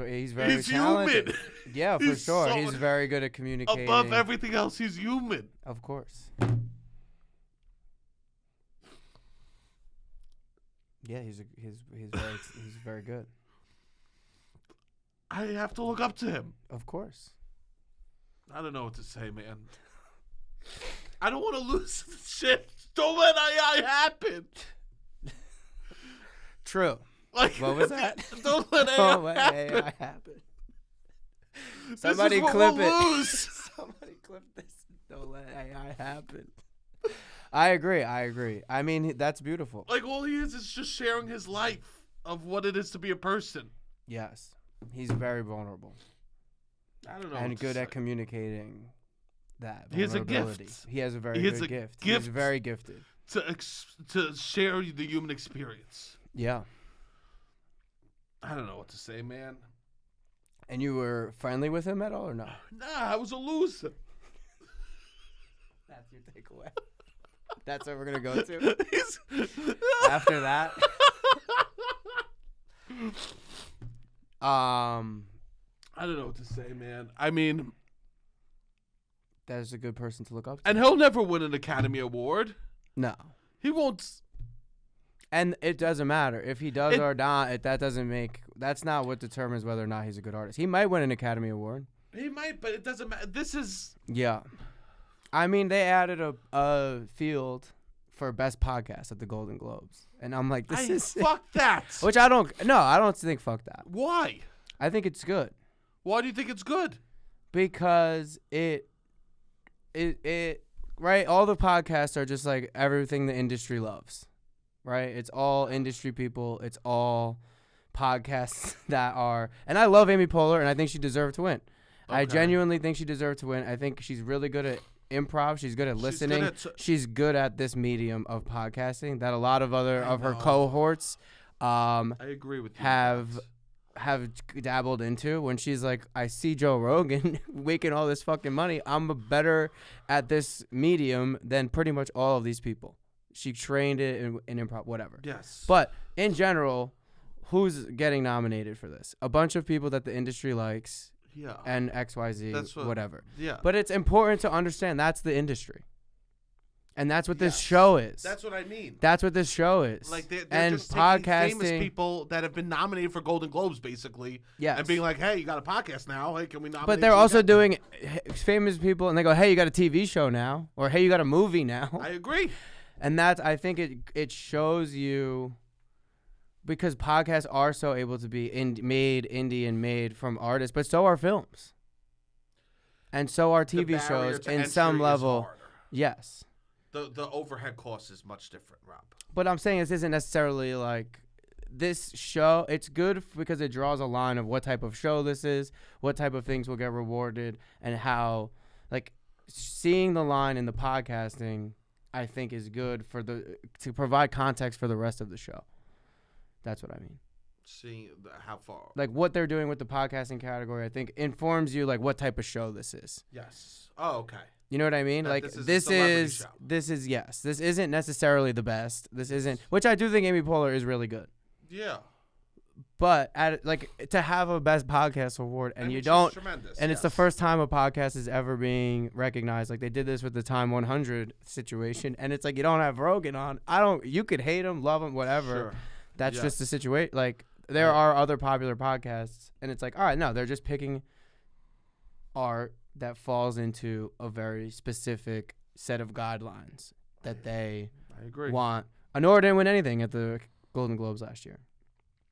He's very He's talented. human. Yeah, for He's sure. so He's very good at communicating. Above everything else, he's human. Of course. Yeah, he's very good. I have to look up to him. Of course. I don't know what to say, man. I don't want to lose the shit. Don't let AI happen. True. Like, What was that? Don't let AI Don't let happen. AI happen. This Somebody is what clip we'll it. lose. Somebody clip this. Don't let AI happen. I agree. I mean, that's beautiful. Like, all he is just sharing his life of what it is to be a person. Yes. He's very vulnerable. I don't know. And what to good say. at communicating that He has a vulnerability. gift. He has a very He has good a gift. gift. He's very gifted. To share the human experience. Yeah. I don't know what to say, man. And you were friendly with him at all or no? Nah, I was a loser. That's your takeaway. That's what we're going to go to He's- after that. I don't know what to say, man. I mean, That's a good person to look up to. and he'll never win an Academy Award. No. He won't. And it doesn't matter. If he does or not, that's not what determines whether or not he's a good artist. He might win an Academy Award. He might, but it doesn't matter. This is. Yeah. I mean, they added a field for best podcast at the Golden Globes. And I'm like, this is Fuck that. which I don't think fuck that. Why? I think it's good Why do you think it's good? because it right, all the podcasts are just like everything the industry loves. Right? It's all industry people, it's all podcasts that are, and I love Amy Poehler and I think she deserved to win. I Okay. genuinely think she deserved to win. I think she's really good at improv. She's good at listening. She's good at this medium of podcasting that a lot of other of her know. cohorts I agree with you. have dabbled into. When she's like, I see Joe Rogan making all this fucking money. I'm better at this medium than pretty much all of these people. She trained it in improv, whatever. Yes. But in general, who's getting nominated for this? A bunch of people that the industry likes. Yeah. And XYZ, That's whatever. Yeah. But it's important to understand that's the industry. And that's what this show is. That's what I mean. That's what this show is. Like they're and just taking famous podcasting people that have been nominated for Golden Globes, basically, Yes. and being like, "Hey, you got a podcast now? Hey, can we nominate?" But they're you also again?" doing famous people and they go, "Hey, you got a TV show now," or "Hey, you got a movie now." I agree. And that's, I think it shows you, because podcasts are so able to be made indie and made from artists, but so are films. And so are The TV barrier shows to in entry some is level. harder. Yes. The overhead cost is much different, Rob. But I'm saying this isn't necessarily like this show. It's good because it draws a line of what type of show this is, what type of things will get rewarded, and how, like, seeing the line in the podcasting, I think is good to provide context for the rest of the show. That's what I mean. Seeing how far. Like what they're doing with the podcasting category, I think informs you like what type of show this is. Yes. Oh, okay. You know what I mean? That Like this is a this celebrity show. this isn't necessarily the best. This isn't, which I do think Amy Poehler is really good. Yeah. But to have a best podcast award and I you mean, she's don't, tremendous, and it's the yes. first time a podcast is ever being recognized. Like they did this with the Time 100 situation, and it's like you don't have Rogan on. You could hate him, love him, whatever. Sure. That's Yes. just the situation. Like there are other popular podcasts, and it's like, all right, no, they're just picking art that falls into a very specific set of guidelines that they I agree. want. Honora didn't win anything at the Golden Globes last year.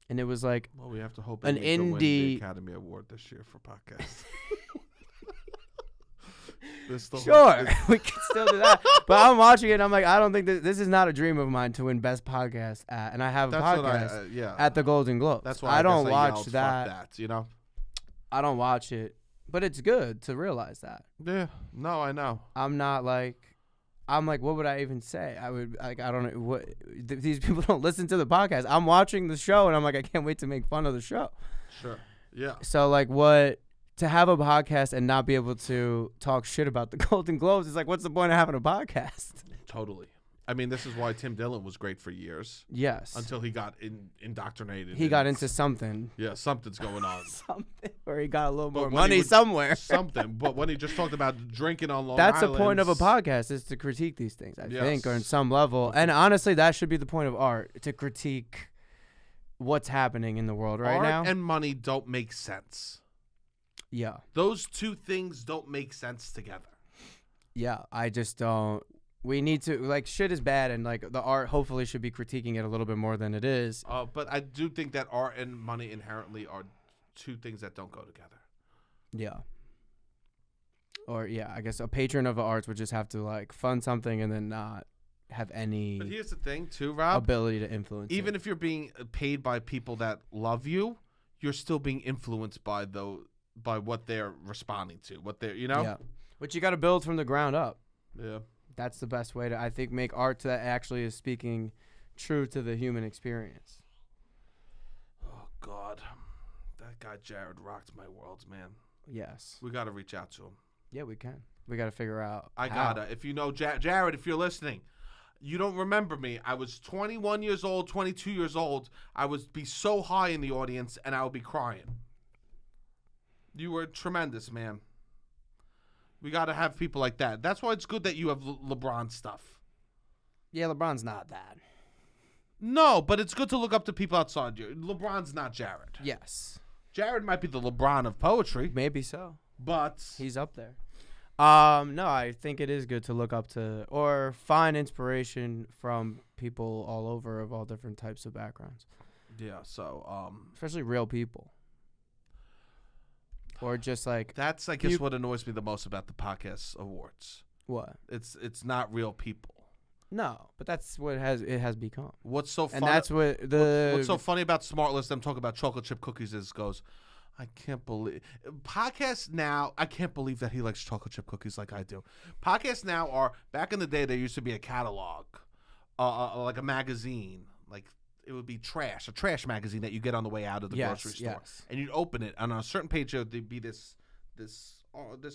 And it was like, Well, we have to hope an Amy can win indie- the Academy Award this year for podcasts. There's the sure, we can still do that. But I'm watching it, and I'm like, I don't think this is not a dream of mine to win Best Podcast at, and I have a That's what podcast yeah. at the Golden Globes. That's why I don't guess watch yelled, that. Fuck that. You know. I don't watch it, but it's good to realize that. Yeah. No, I know. I'm not like, I'm like, what would I even say? I would like, I don't know what these people don't listen to the podcast. I'm watching the show and I'm like, I can't wait to make fun of the show. Sure. Yeah. So like, what to have a podcast and not be able to talk shit about the Golden Globes is like, what's the point of having a podcast? Totally. I mean, this is why Tim Dillon was great for years. Yes. Until he got indoctrinated. He got into something. Yeah, something's going on. Something where he got a little more when money somewhere. Something. But when he just talked about drinking on Long That's Island. the point of a podcast, is to critique these things, I think, or in some level. And honestly, that should be the point of art, to critique what's happening in the world right now. Art and money don't make sense. Yeah. Those two things don't make sense together. Yeah, I just don't. We need to, like, shit is bad, and like the art hopefully should be critiquing it a little bit more than it is. But I do think that art and money inherently are two things that don't go together. Yeah. Or yeah, I guess a patron of the arts would just have to like fund something and then not have any. But here's the thing, too, Rob. Ability to influence. Even if you're being paid by people that love you, you're still being influenced by what they're responding to, what they're, you know. Yeah. Which you got to build from the ground up. Yeah. That's the best way to, I think, make art that actually is speaking true to the human experience. Oh, God. That guy Jared rocked my worlds, man. Yes. We got to reach out to him. Yeah, we can. We got to figure out I how. got to. If you know Jared, if you're listening, you don't remember me. I was 21 years old, 22 years old. I would be so high in the audience, and I would be crying. You were tremendous, man. We got to have people like that. That's why it's good that you have LeBron stuff. Yeah, LeBron's not that. No, but it's good to look up to people outside you. LeBron's not Jared. Yes. Jared might be the LeBron of poetry. Maybe so. But he's up there. No, I think it is good to look up to or find inspiration from people all over of all different types of backgrounds. Yeah, so especially real people. Or just like that's, I guess, what annoys me the most about the podcast awards. What? It's not real people. No, but that's what it has become. What's so funny? And that's what what's so funny about Smartlist? Them talking about chocolate chip cookies I can't believe podcasts now. I can't believe that he likes chocolate chip cookies like I do. Podcasts now are, back in the day, there used to be a catalog, like a magazine, like. It would be a trash magazine that you get on the way out of the grocery store. Yes. And you'd open it, and on a certain page there'd be this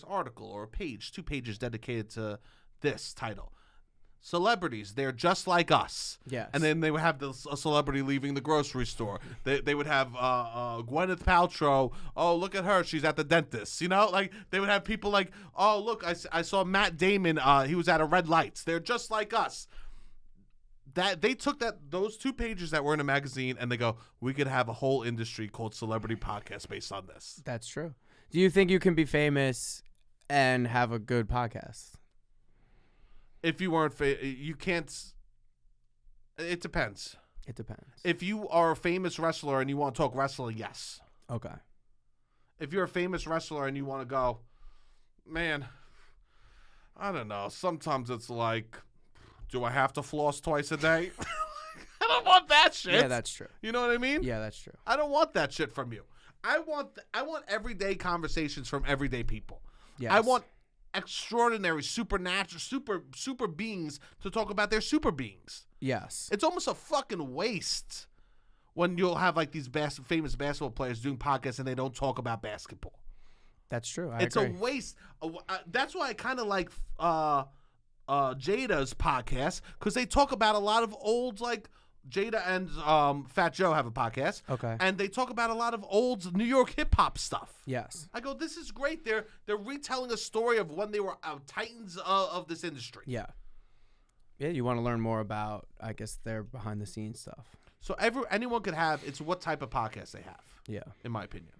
article or a page, 2 pages dedicated to this title. Celebrities, they're just like us. Yes. And then they would have a celebrity leaving the grocery store. They would have Gwyneth Paltrow. Oh, look at her. She's at the dentist. You know, like they would have people like, oh, look, I saw Matt Damon. He was at a red lights. They're just like us. That they took those 2 pages that were in a magazine and they go, we could have a whole industry called celebrity podcast based on this. That's true. Do you think you can be famous and have a good podcast? If you weren't, you can't. It depends. It depends. If you are a famous wrestler and you want to talk wrestling, yes. Okay. If you're a famous wrestler and you want to go, man, I don't know. Sometimes it's like, do I have to floss twice a day? I don't want that shit. Yeah, that's true. You know what I mean? Yeah, that's true. I don't want that shit from you. I want everyday conversations from everyday people. Yes. I want extraordinary, supernatural, super beings to talk about their super beings. Yes. It's almost a fucking waste when you'll have like these famous basketball players doing podcasts and they don't talk about basketball. That's true. It's a waste. That's why I kind of like Jada's podcast, because they talk about a lot of old, like Jada and Fat Joe have a podcast. Okay. And they talk about a lot of old New York hip hop stuff. Yes. I go, this is great. They're retelling a story of when they were titans of this industry. Yeah. Yeah, you want to learn more about, I guess, their behind the scenes stuff. So anyone could have. It's what type of podcast they have. Yeah. In my opinion.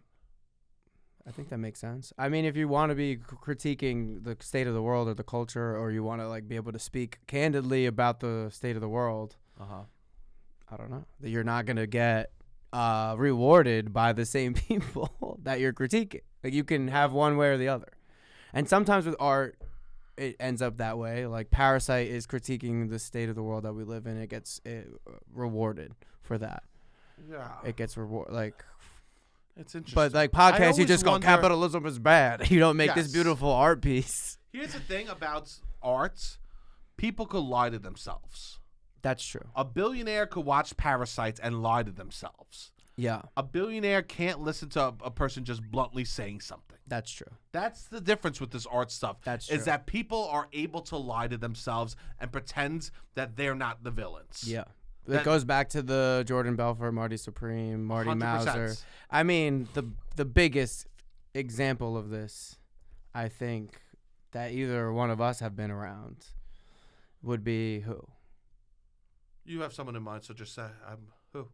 I think that makes sense. I mean, if you want to be critiquing the state of the world or the culture, or you want to like be able to speak candidly about the state of the world, I don't know, that you're not gonna get rewarded by the same people that you're critiquing. Like you can have one way or the other, and sometimes with art, it ends up that way. Like Parasite is critiquing the state of the world that we live in. It gets rewarded for that. Yeah. It gets like. It's interesting. But like podcasts, you just go, capitalism is bad. You don't make this beautiful art piece. Here's the thing about art. people could lie to themselves. That's true. A billionaire could watch Parasites and lie to themselves. Yeah, A billionaire can't listen to a person just bluntly saying something. that's true. That's the difference with this art stuff. That's is true. that people are able to lie to themselves and pretend that they're not the villains. Yeah. That- It goes back to the Jordan Belfort, Marty Supreme, Marty 100%. Mauser. I mean, the biggest example of this, I think, that either one of us have been around would be who? You have someone in mind, so just say, who?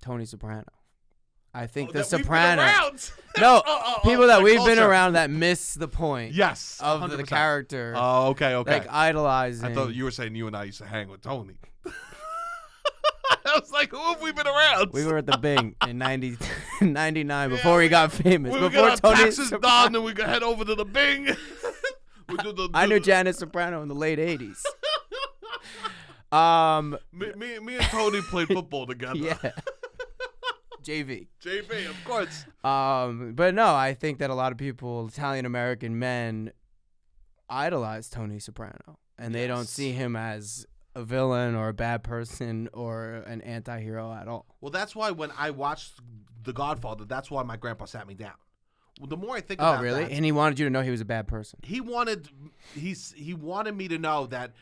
Tony Soprano. I think The That we've been Sopranos. around. No, people that like we've been culture. around that miss the point Yes. of 100%. the character. Oh, okay. Like idolizing. I thought you were saying you and I used to hang with Tony. I was like, who have we been around? We were at the Bing in 99 before he got famous. We before get our Tony taxes Soprano. done, and we head over to the Bing. We do the, I knew Janet Soprano in the late 80s. Me and Tony played football together. Yeah. JV. JV, of course. But no, I think that a lot of people, Italian American men, idolize Tony Soprano, and they don't Yes. see him as a villain or a bad person or an anti-hero at all. Well, that's why when I watched The Godfather, that's why my grandpa sat me down. Well, the more I think Oh, about really? that, And he wanted you to know he was a bad person. he wanted me to know that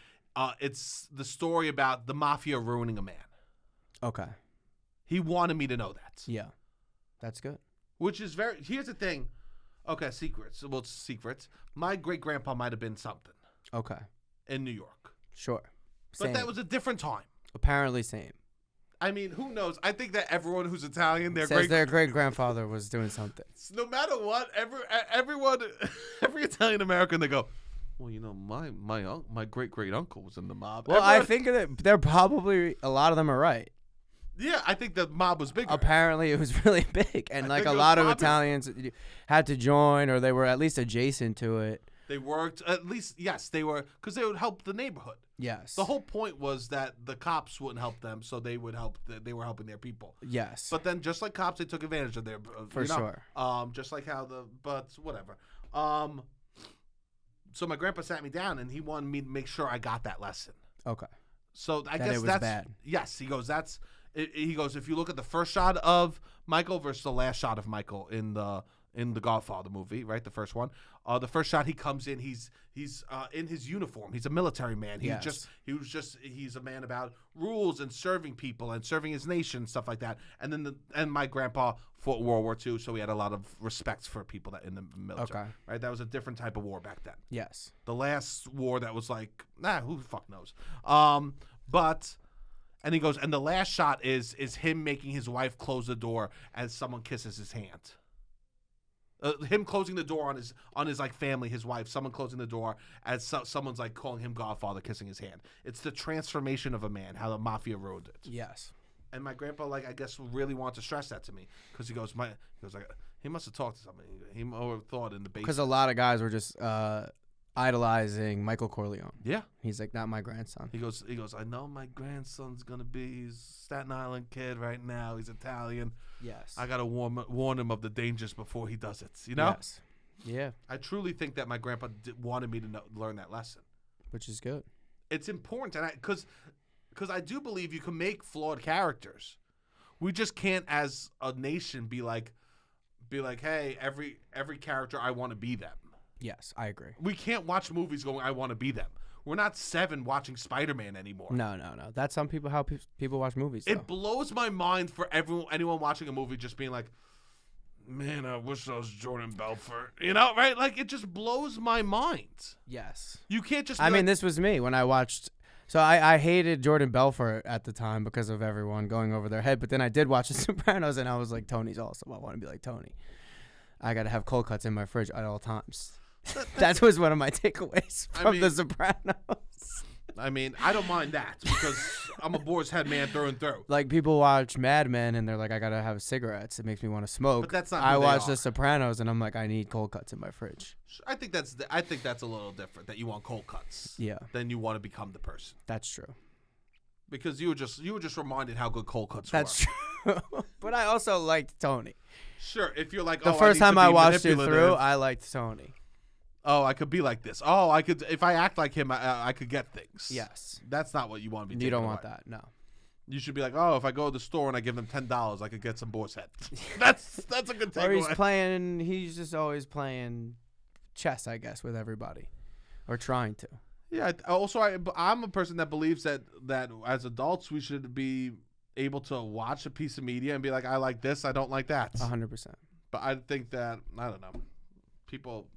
it's the story about the mafia ruining a man. Okay. He wanted me to know that. Yeah. That's good. Which is very. Here's the thing. Okay, secrets. Well, it's secrets. My great grandpa might have been something Okay. in New York, Sure. but Same. that was a different time. Apparently same. I mean, who knows? I think that everyone who's Italian, Says their great-grandfather was doing something. no matter what, everyone, every Italian American, they go, well, you know, my great uncle was in the mob. Well, I Everyone- think that they're probably, a lot of them are right. yeah, I think the mob was bigger. Apparently, it was really big, and I like think a it was lot of popular. Italians had to join, or they were at least adjacent to it. They worked at least. Yes, they were because they would help the neighborhood. Yes. The whole point was that the cops wouldn't help them, so they would help. They were helping their people. Yes. But then, just like cops, they took advantage of their. For sure. Just like how but whatever. So my grandpa sat me down, and he wanted me to make sure I got that lesson. Okay. So I That guess it was that's bad. Yes, he goes. He goes. If you look at the first shot of Michael versus the last shot of Michael in the Godfather movie, right, the first one. The first shot, he comes in. He's in his uniform. He's a military man. Yes. He's a man about rules and serving people and serving his nation, stuff like that. And then my grandpa fought World War II, so he had a lot of respect for people that in the military. Okay. Right, that was a different type of war back then. Yes. The last war that was like, who the fuck knows? And he goes, and the last shot is him making his wife close the door as someone kisses his hand. Him closing the door on his like family, his wife, someone closing the door as someone's like calling him Godfather, kissing his hand. It's the transformation of a man, how the mafia ruined it. Yes. And my grandpa, like, I guess, really wanted to stress that to me because he goes like, he must have talked to somebody. He thought in the basement. Because a lot of guys were just idolizing Michael Corleone. Yeah. He's like, not my grandson. He goes, I know my grandson's going to be, he's a Staten Island kid right now. He's Italian. Yes. I got to warn him of the dangers before he does it, you know? Yes. Yeah. I truly think that my grandpa wanted me to learn that lesson. Which is good. It's important, and because I do believe you can make flawed characters. We just can't, as a nation, be like, hey, every character, I want to be them. Yes, I agree. We can't watch movies going, I want to be them. We're not 7 watching Spider-Man anymore. No. That's some people how people watch movies. Though. It blows my mind for anyone watching a movie just being like, man, I wish I was Jordan Belfort. You know, right? Like, it just blows my mind. Yes. You can't just. I mean, this was me when I watched. So I hated Jordan Belfort at the time because of everyone going over their head. But then I did watch The Sopranos, and I was like, Tony's awesome. I want to be like Tony. I got to have cold cuts in my fridge at all times. That was one of my takeaways from The Sopranos. I mean, I don't mind that because I'm a boar's head man through and through. Like, people watch Mad Men, and they're like, I got to have cigarettes. It makes me want to smoke. But that's not I who they watch are. The Sopranos, and I'm like, I need cold cuts in my fridge. I think that's a little different. That you want cold cuts. Yeah. Then you want to become the person. That's true. Because you were just reminded how good cold cuts That's were. true. But I also liked Tony. Sure, if you're like The oh, first I need time to I be watched it manipulative. through, I liked Tony. Oh, I could be like this. Oh, I could if I act like him, I could get things. Yes. That's not what you want to be. You don't away. want that. No. You should be like, oh, if I go to the store and I give them $10, I could get some boar's head. That's a good takeaway. He's just always playing chess, I guess, with everybody, or trying to. Yeah. Also, I'm a person that believes that as adults we should be able to watch a piece of media and be like, I like this, I don't like that. 100%. But I think that I don't know, people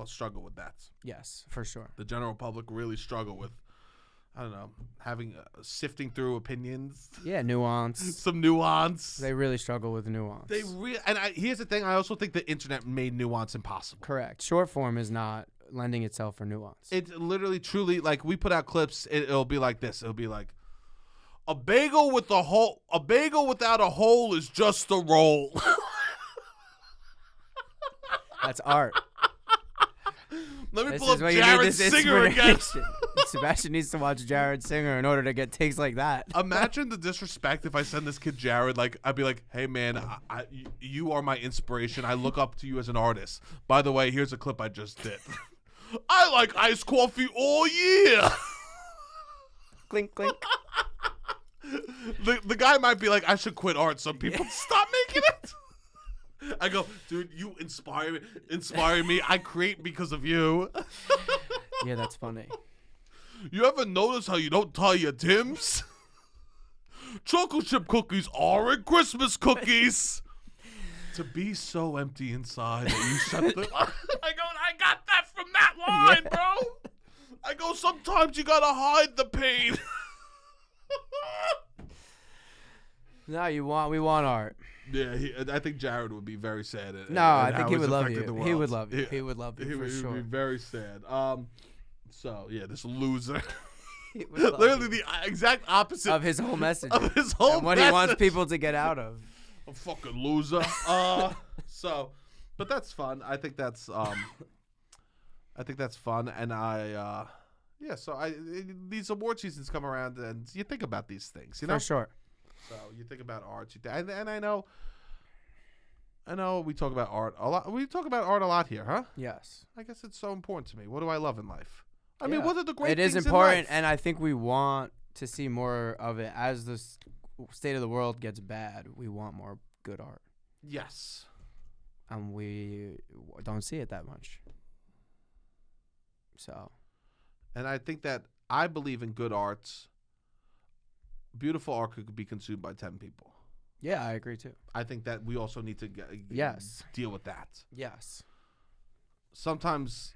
struggle with that. Yes, for sure. The general public really struggle with. I don't know, having sifting through opinions. Yeah, nuance. Some nuance. They really struggle with nuance. Here's the thing. I also think the internet made nuance impossible. Correct. Short form is not lending itself for nuance. It's literally, truly, like we put out clips. It'll be like this. It'll be like, a bagel without a hole is just a roll. That's art. Let me pull up Jared Singer again. Sebastian needs to watch Jared Singer in order to get takes like that. Imagine the disrespect if I send this kid Jared. Like, I'd be like, hey, man, you are my inspiration. I look up to you as an artist. By the way, here's a clip I just did. I like iced coffee all year. Clink, clink. The guy might be like, I should quit art so people stop making it. I go, dude, you inspire me. I create because of you. Yeah, that's funny. You ever notice how you don't tie your Timbs? Chocolate chip cookies aren't Christmas cookies. To be so empty inside that you shut the... I got that from that line, bro. I go, sometimes you gotta hide the pain. No, we want art. Yeah, I think Jared would be very sad. I think he would love you. He would love you. He would love you for sure. He would be very sad. So yeah, this loser. Literally the exact opposite of his whole message. Of his whole and what message. He wants people to get out of. A fucking loser. But that's fun. I think that's fun, and these award seasons come around, and you think about these things, you know. For sure. So you think about art, and I know we talk about art a lot. We talk about art a lot here, huh? Yes. I guess it's so important to me. What do I love in life? I mean, what are the great things in life? It is important, and I think we want to see more of it. As the state of the world gets bad, we want more good art. Yes. And we don't see it that much. So. And I think that I believe in good arts. Beautiful art could be consumed by 10 people. Yeah, I agree too. I think that we also need to deal with that. Yes. Sometimes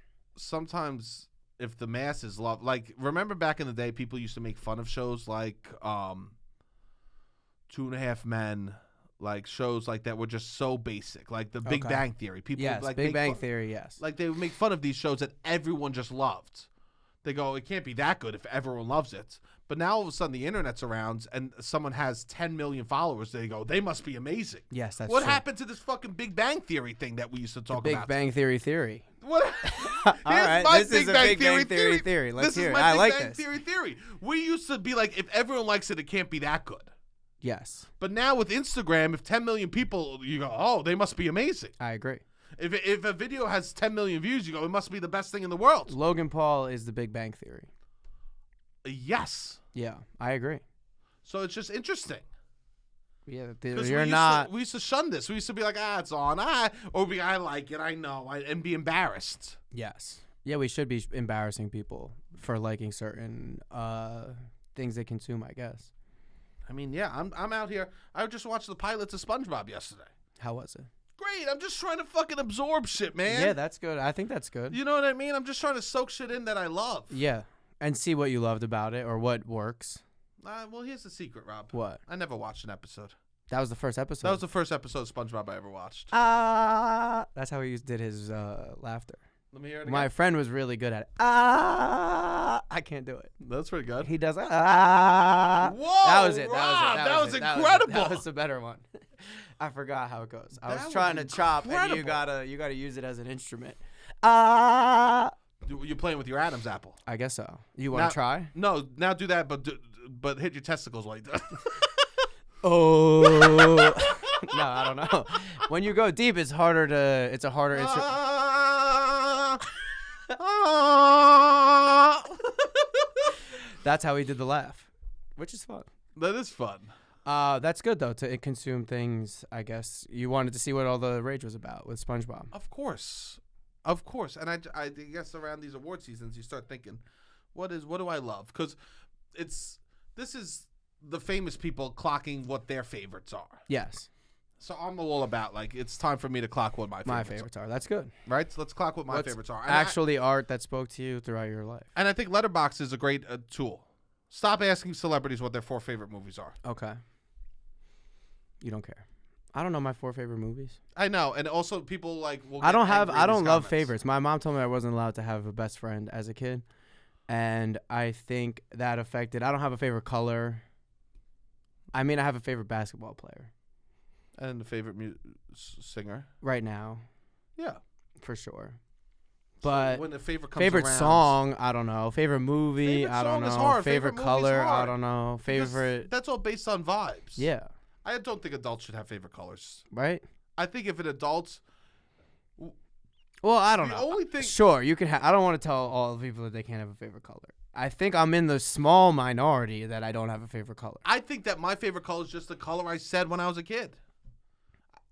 if the masses love, like, remember back in the day, people used to make fun of shows like 2.5 Men, like shows like that were just so basic, like the Big Bang Theory. People like Big Bang Theory, yes. Like they would make fun of these shows that everyone just loved. They go, it can't be that good if everyone loves it. But now all of a sudden the internet's around and someone has 10 million followers. They go, they must be amazing. Yes, that's what true. happened to this fucking Big Bang Theory thing that we used to talk about? Big Bang Theory. What? All right, this is a Big Bang Theory. Let's hear it. I like this. This is my Big Bang Theory. We used to be like, if everyone likes it, it can't be that good. Yes. But now with Instagram, if 10 million people, you go, oh, they must be amazing. I agree. If a video has 10 million views, you go, it must be the best thing in the world. Logan Paul is the Big Bang Theory. Yes. Yeah, I agree. So it's just interesting. Yeah, We used to shun this. We used to be like, it's on. I like it. I know. And be embarrassed. Yes. Yeah, we should be embarrassing people for liking certain things they consume, I guess. I mean, yeah, I'm out here. I just watched the pilots of SpongeBob yesterday. How was it? Great. I'm just trying to fucking absorb shit, man. Yeah, that's good. I think that's good. You know what I mean? I'm just trying to soak shit in that I love. Yeah. And see what you loved about it or what works. Well, here's the secret, Rob. What? I never watched an episode. That was the first episode? That was the first episode of SpongeBob I ever watched. That's how he did his laughter. Let me hear it again. My friend was really good at it. I can't do it. That's pretty good. He does. Whoa! That was it. Rob, that was incredible. That was the better one. I forgot how it goes. I was trying to chop, and you gotta use it as an instrument. You're playing with your Adam's apple. I guess so. You want to try? No, now do that, but hit your testicles like that. Oh. No, I don't know. When you go deep, it's a harder instrument. That's how he did the laugh, which is fun. That is fun. That's good though to consume things. I guess you wanted to see what all the rage was about with SpongeBob. Of course. And I guess around these award seasons, you start thinking, what do I love? Because this is the famous people clocking what their favorites are. Yes. So I'm all about, like, it's time for me to clock what my favorites are. That's good. Right? So let's clock what my favorites are. And art that spoke to you throughout your life. And I think Letterboxd is a great tool. Stop asking celebrities what their 4 favorite movies are. Okay. You don't care. I don't know my 4 favorite movies. I know. And also people, like, I don't love favorites. My mom told me I wasn't allowed to have a best friend as a kid. And I think that affected. I don't have a favorite color. I mean, I have a favorite basketball player. And a favorite singer. Right now. Yeah. For sure. But so when the favorite song, I don't know. Favorite movie, I don't know. Is hard. Favorite color, I don't know. Favorite. That's all based on vibes. Yeah. I don't think adults should have favorite colors. Right? I think if an adult's. Well, I don't know. The only thing. Sure, you can have. I don't want to tell all the people that they can't have a favorite color. I think I'm in the small minority that I don't have a favorite color. I think that my favorite color is just the color I said when I was a kid.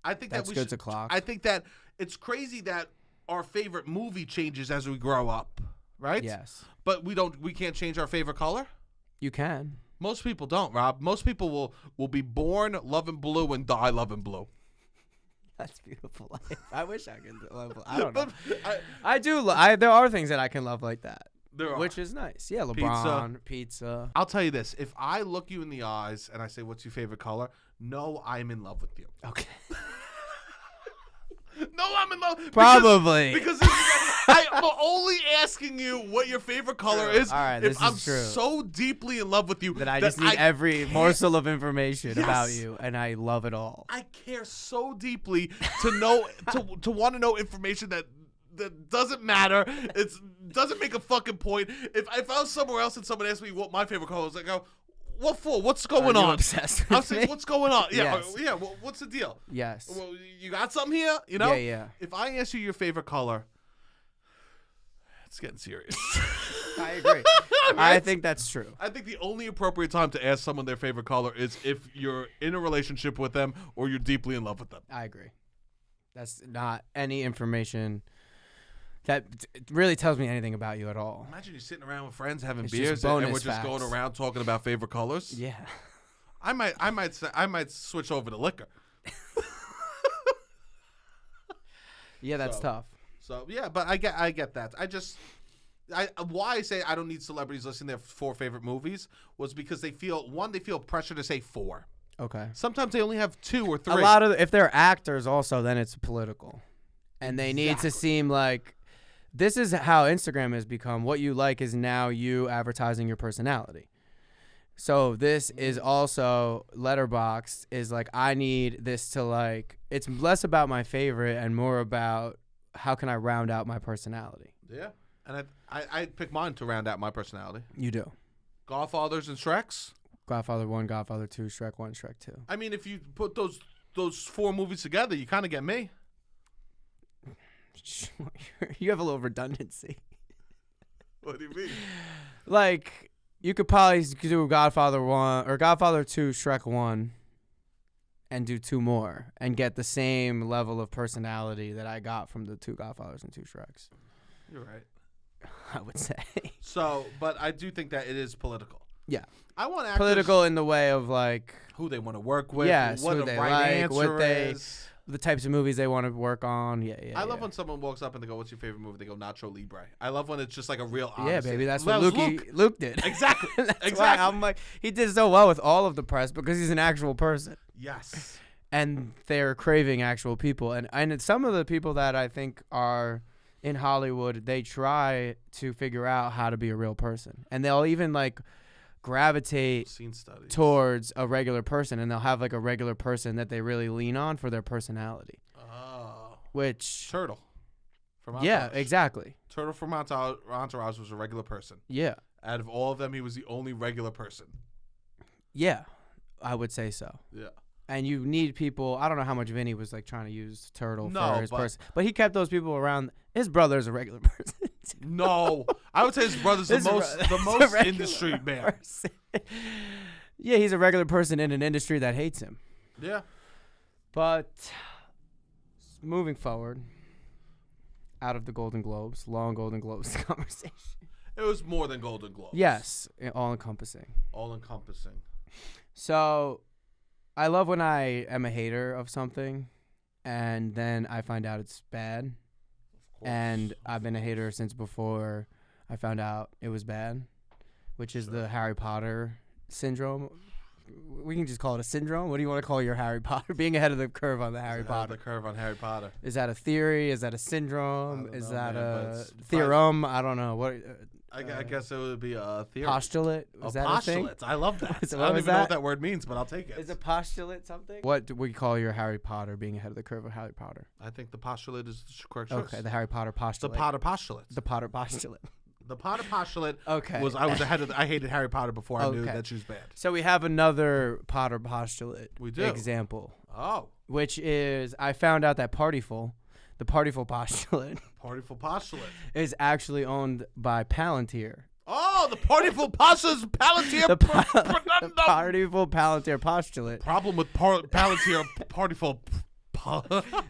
I think that's good to clock. I think that it's crazy that our favorite movie changes as we grow up, right? Yes. But we can't change our favorite color? You can. Most people don't, Rob. Most people will be born loving blue and die loving blue. That's beautiful life. I wish I could love. I don't know. I do. There are things that I can love like that. There are. Which is nice. Yeah, LeBron, pizza. I'll tell you this. If I look you in the eyes and I say, what's your favorite color? No, I'm in love with you. Okay. No, I'm in love. Probably. Because I'm only asking you what your favorite color is. All right, this I'm is true. So deeply in love with you that I just need every morsel of information about you, and I love it all. I care so deeply to know to want to know information that doesn't matter. It doesn't make a fucking point. If I was somewhere else and someone asked me what my favorite color was, I go, what for? What's going on? Obsessed with I'm saying, what's going on? Yeah, yes. yeah. Well, what's the deal? Yes. Well, you got something here? You know? Yeah. If I ask you your favorite color, it's getting serious. I agree. Right? I think that's true. I think the only appropriate time to ask someone their favorite color is if you're in a relationship with them or you're deeply in love with them. I agree. That's not any information that really tells me anything about you at all. Imagine you sitting around with friends having It's beers and we're facts. just going around talking about favorite colors. Yeah. I might switch over to liquor. Yeah, that's tough. So yeah, but I get that. Why I say I don't need celebrities listing their 4 favorite movies was because they feel pressure to say 4. Okay. Sometimes they only have 2 or 3. A lot of if they're actors also, then it's political, and they need to seem like. This is how Instagram has become. What you like is now you advertising your personality. So this is also Letterboxd is like, I need this to like, it's less about my favorite and more about how can I round out my personality. Yeah. And I pick mine to round out my personality. You do. Godfathers and Shreks. Godfather 1, Godfather 2, Shrek 1, Shrek 2. I mean, if you put those 4 movies together, you kind of get me. You have a little redundancy. What do you mean? Like, you could probably do Godfather 1 or Godfather 2, Shrek 1, and do 2 more and get the same level of personality that I got from the 2 Godfathers and 2 Shreks. You're right. I would say. So, but I do think that it is political. Yeah. I want actors political in the way of like who they want to work with. Yes, what who the they right like, what they. is. The types of movies they want to work on. Yeah. I love when someone walks up and they go, "What's your favorite movie?" They go, "Nacho Libre." I love when it's just like a real honesty. Yeah, baby, that's what Luke did. Exactly. That's why I'm like, he did so well with all of the press because he's an actual person. Yes. And they're craving actual people, and some of the people that I think are in Hollywood, they try to figure out how to be a real person, and they'll even like gravitate towards a regular person, and they'll have like a regular person that they really lean on for their personality. Oh. Which Turtle from Entourage. Yeah, exactly. Turtle from Entourage was a regular person. Yeah. Out of all of them, he was the only regular person. Yeah, I would say so. Yeah. And you need people. I don't know how much Vinny was like trying to use Turtle for his person, but he kept those people around. His brother is a regular person too. No, I would say his brother's the most industry man. Yeah, he's a regular person in an industry that hates him. Yeah. But moving forward, out of the Golden Globes, long Golden Globes conversation. It was more than Golden Globes. Yes, all-encompassing. All-encompassing. So I love when I am a hater of something and then I find out it's bad. Of course. And I've been a hater since before I found out it was bad, which is the Harry Potter syndrome. We can just call it a syndrome. What do you want to call your Harry Potter? Being ahead of the curve on the Harry Potter. The curve on Harry Potter. Is that a theory? Is that a syndrome? Is that a theorem? theorem? I don't know. What? I guess it would be a theory. Postulate? Is that postulate. a thing? I love that. So I don't even that? know what that word means, but I'll take it. Is a postulate something? What do we call your Harry Potter being ahead of the curve of Harry Potter? I think the postulate is the correct choice. Okay, the Harry Potter postulate. The Potter postulate. The Potter postulate. The Potter postulate. Okay. I was ahead of. I hated Harry Potter before I knew Okay. that she was bad. So we have another Potter postulate We do. example, Oh, which is I found out that the Partiful postulate, Partiful postulate. is actually owned by Palantir. Oh, the Partiful postulate. Palantir. The Partiful Palantir postulate. Problem with Palantir. Partiful.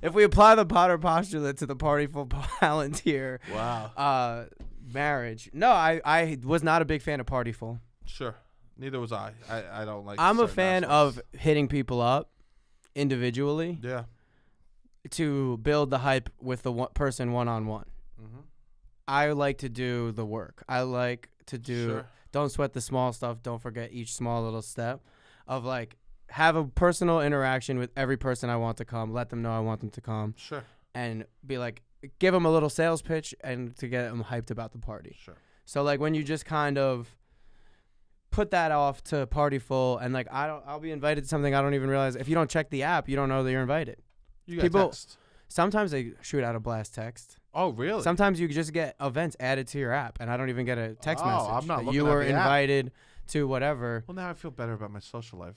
If we apply the Potter postulate to the Partiful Palantir Wow. marriage, no, I was not a big fan of Partiful. Sure. Neither was I. I don't like. I'm a certain fan aspects. of hitting people up individually Yeah. to build the hype with the person one-on-one. Mm-hmm. I like to do the work. I like to do. Sure. Don't sweat the small stuff. Don't forget each small little step of like have a personal interaction with every person I want to come. Let them know I want them to come. Sure. And be like, give them a little sales pitch and to get them hyped about the party. Sure. So like when you just kind of put that off to Partiful and like I'll be invited to something I don't even realize. If you don't check the app, you don't know that you're invited. You got People- text. Sometimes they shoot out a blast text. Oh, really? Sometimes you just get events added to your app and I don't even get a text Oh, message. I'm not that looking you at were the app. invited to whatever. Well, now I feel better about my social life.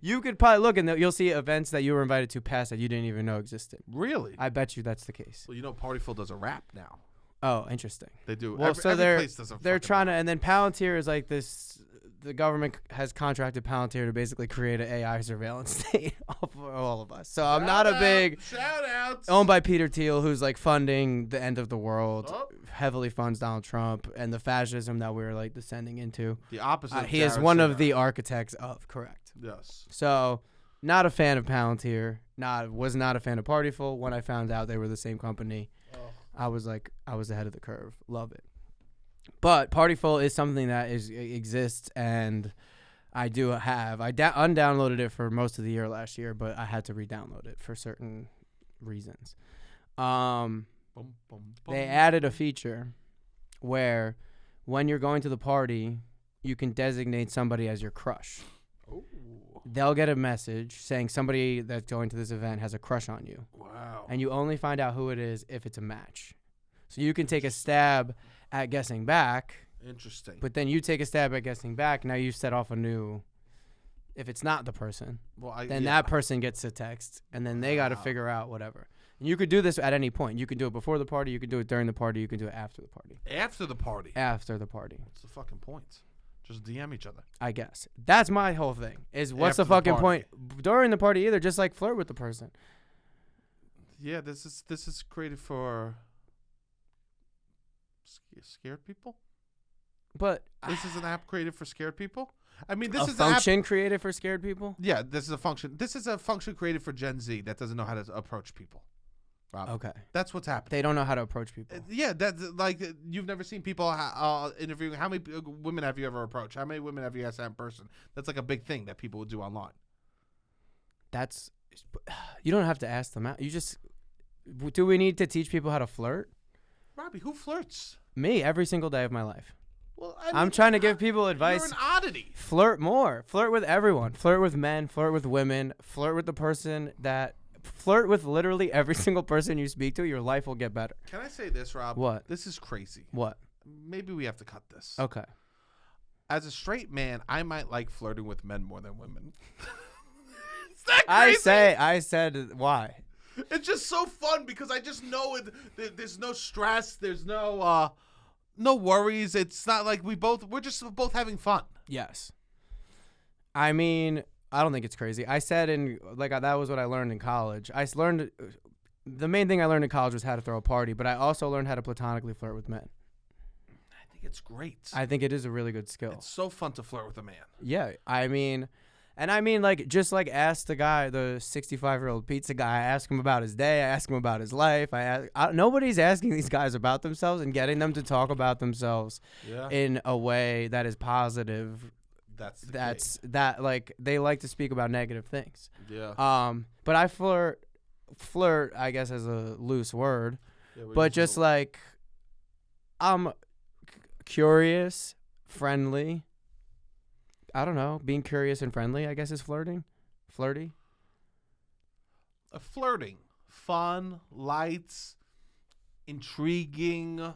You could probably look and you'll see events that you were invited to past that you didn't even know existed. Really? I bet you that's the case. Well, Partiful does a rap now. Oh, interesting. They do. Well, so every place does a they're fucking trying to, rap. and then Palantir is like this. The government has contracted Palantir to basically create an AI surveillance state for all of us. So I'm not a big Shout outs. owned by Peter Thiel, who's like funding the end of the world, Oh. heavily funds Donald Trump and the fascism that we're like descending into. The opposite. Of He is Jared one of Seder. the architects of, correct. Yes. So not a fan of Palantir. Was not a fan of Partiful. When I found out they were the same company, I was like, I was ahead of the curve. Love it. But Partiful is something that exists, and I do have. I undownloaded it for most of the year last year, but I had to re-download it for certain reasons. Boom, boom, boom. They added a feature where when you're going to the party, you can designate somebody as your crush. Ooh. They'll get a message saying somebody that's going to this event has a crush on you. Wow. And you only find out who it is if it's a match. So you can take a stab at guessing back, Interesting. but then you take a stab at guessing back. Now you set off a new. If it's not the person, Well, then that person gets a text, and then they got to figure out whatever. And you could do this at any point. You can do it before the party. You can do it during the party. You can do it after the party. After the party. After the party, What's the fucking point? Just DM each other. I guess. That's my whole thing. Is what's After the the fucking party. point during the party either? Just like flirt with the person. Yeah, this is created for scared people. But This is an app created for scared people. I mean, this a is an app. function created for scared people. Yeah, this is a function. This is a function created for Gen Z that doesn't know how to approach people. Rob. Okay. That's what's happening. They don't know how to approach people. Yeah, that's like you've never seen people interviewing. How many women have you ever approached? How many women have you asked that in person? That's like a big thing that people would do online. That's you don't have to ask them out. You just do. We need to teach people how to flirt? Robbie, who flirts? Me every single day of my life. Well, I'm trying to give people advice. You're an oddity. Flirt more. Flirt with everyone. Flirt with men. Flirt with women. Flirt with the person that. Flirt with literally every single person you speak to. Your life will get better. Can I say this, Rob? What? This is crazy. What? Maybe we have to cut this. Okay. As a straight man, I might like flirting with men more than women. Is that crazy? I said why? It's just so fun because I just know there's no stress. There's no worries. It's not like we're just both having fun. Yes. I mean, I don't think it's crazy. I said that was what I learned in college. The main thing I learned in college was how to throw a party, but I also learned how to platonically flirt with men. I think it's great. I think it is a really good skill. It's so fun to flirt with a man. Yeah, I mean, just like ask the guy, the 65-year-old pizza guy, I ask him about his day, I ask him about his life. Nobody's asking these guys about themselves and getting them to talk about themselves in a way that is positive. They like to speak about negative things. Yeah. But I flirt, I guess, as a loose word, but just like I'm curious, friendly. I don't know. Being curious and friendly, I guess, is flirting. Flirty. Flirting. Fun, lights, intriguing,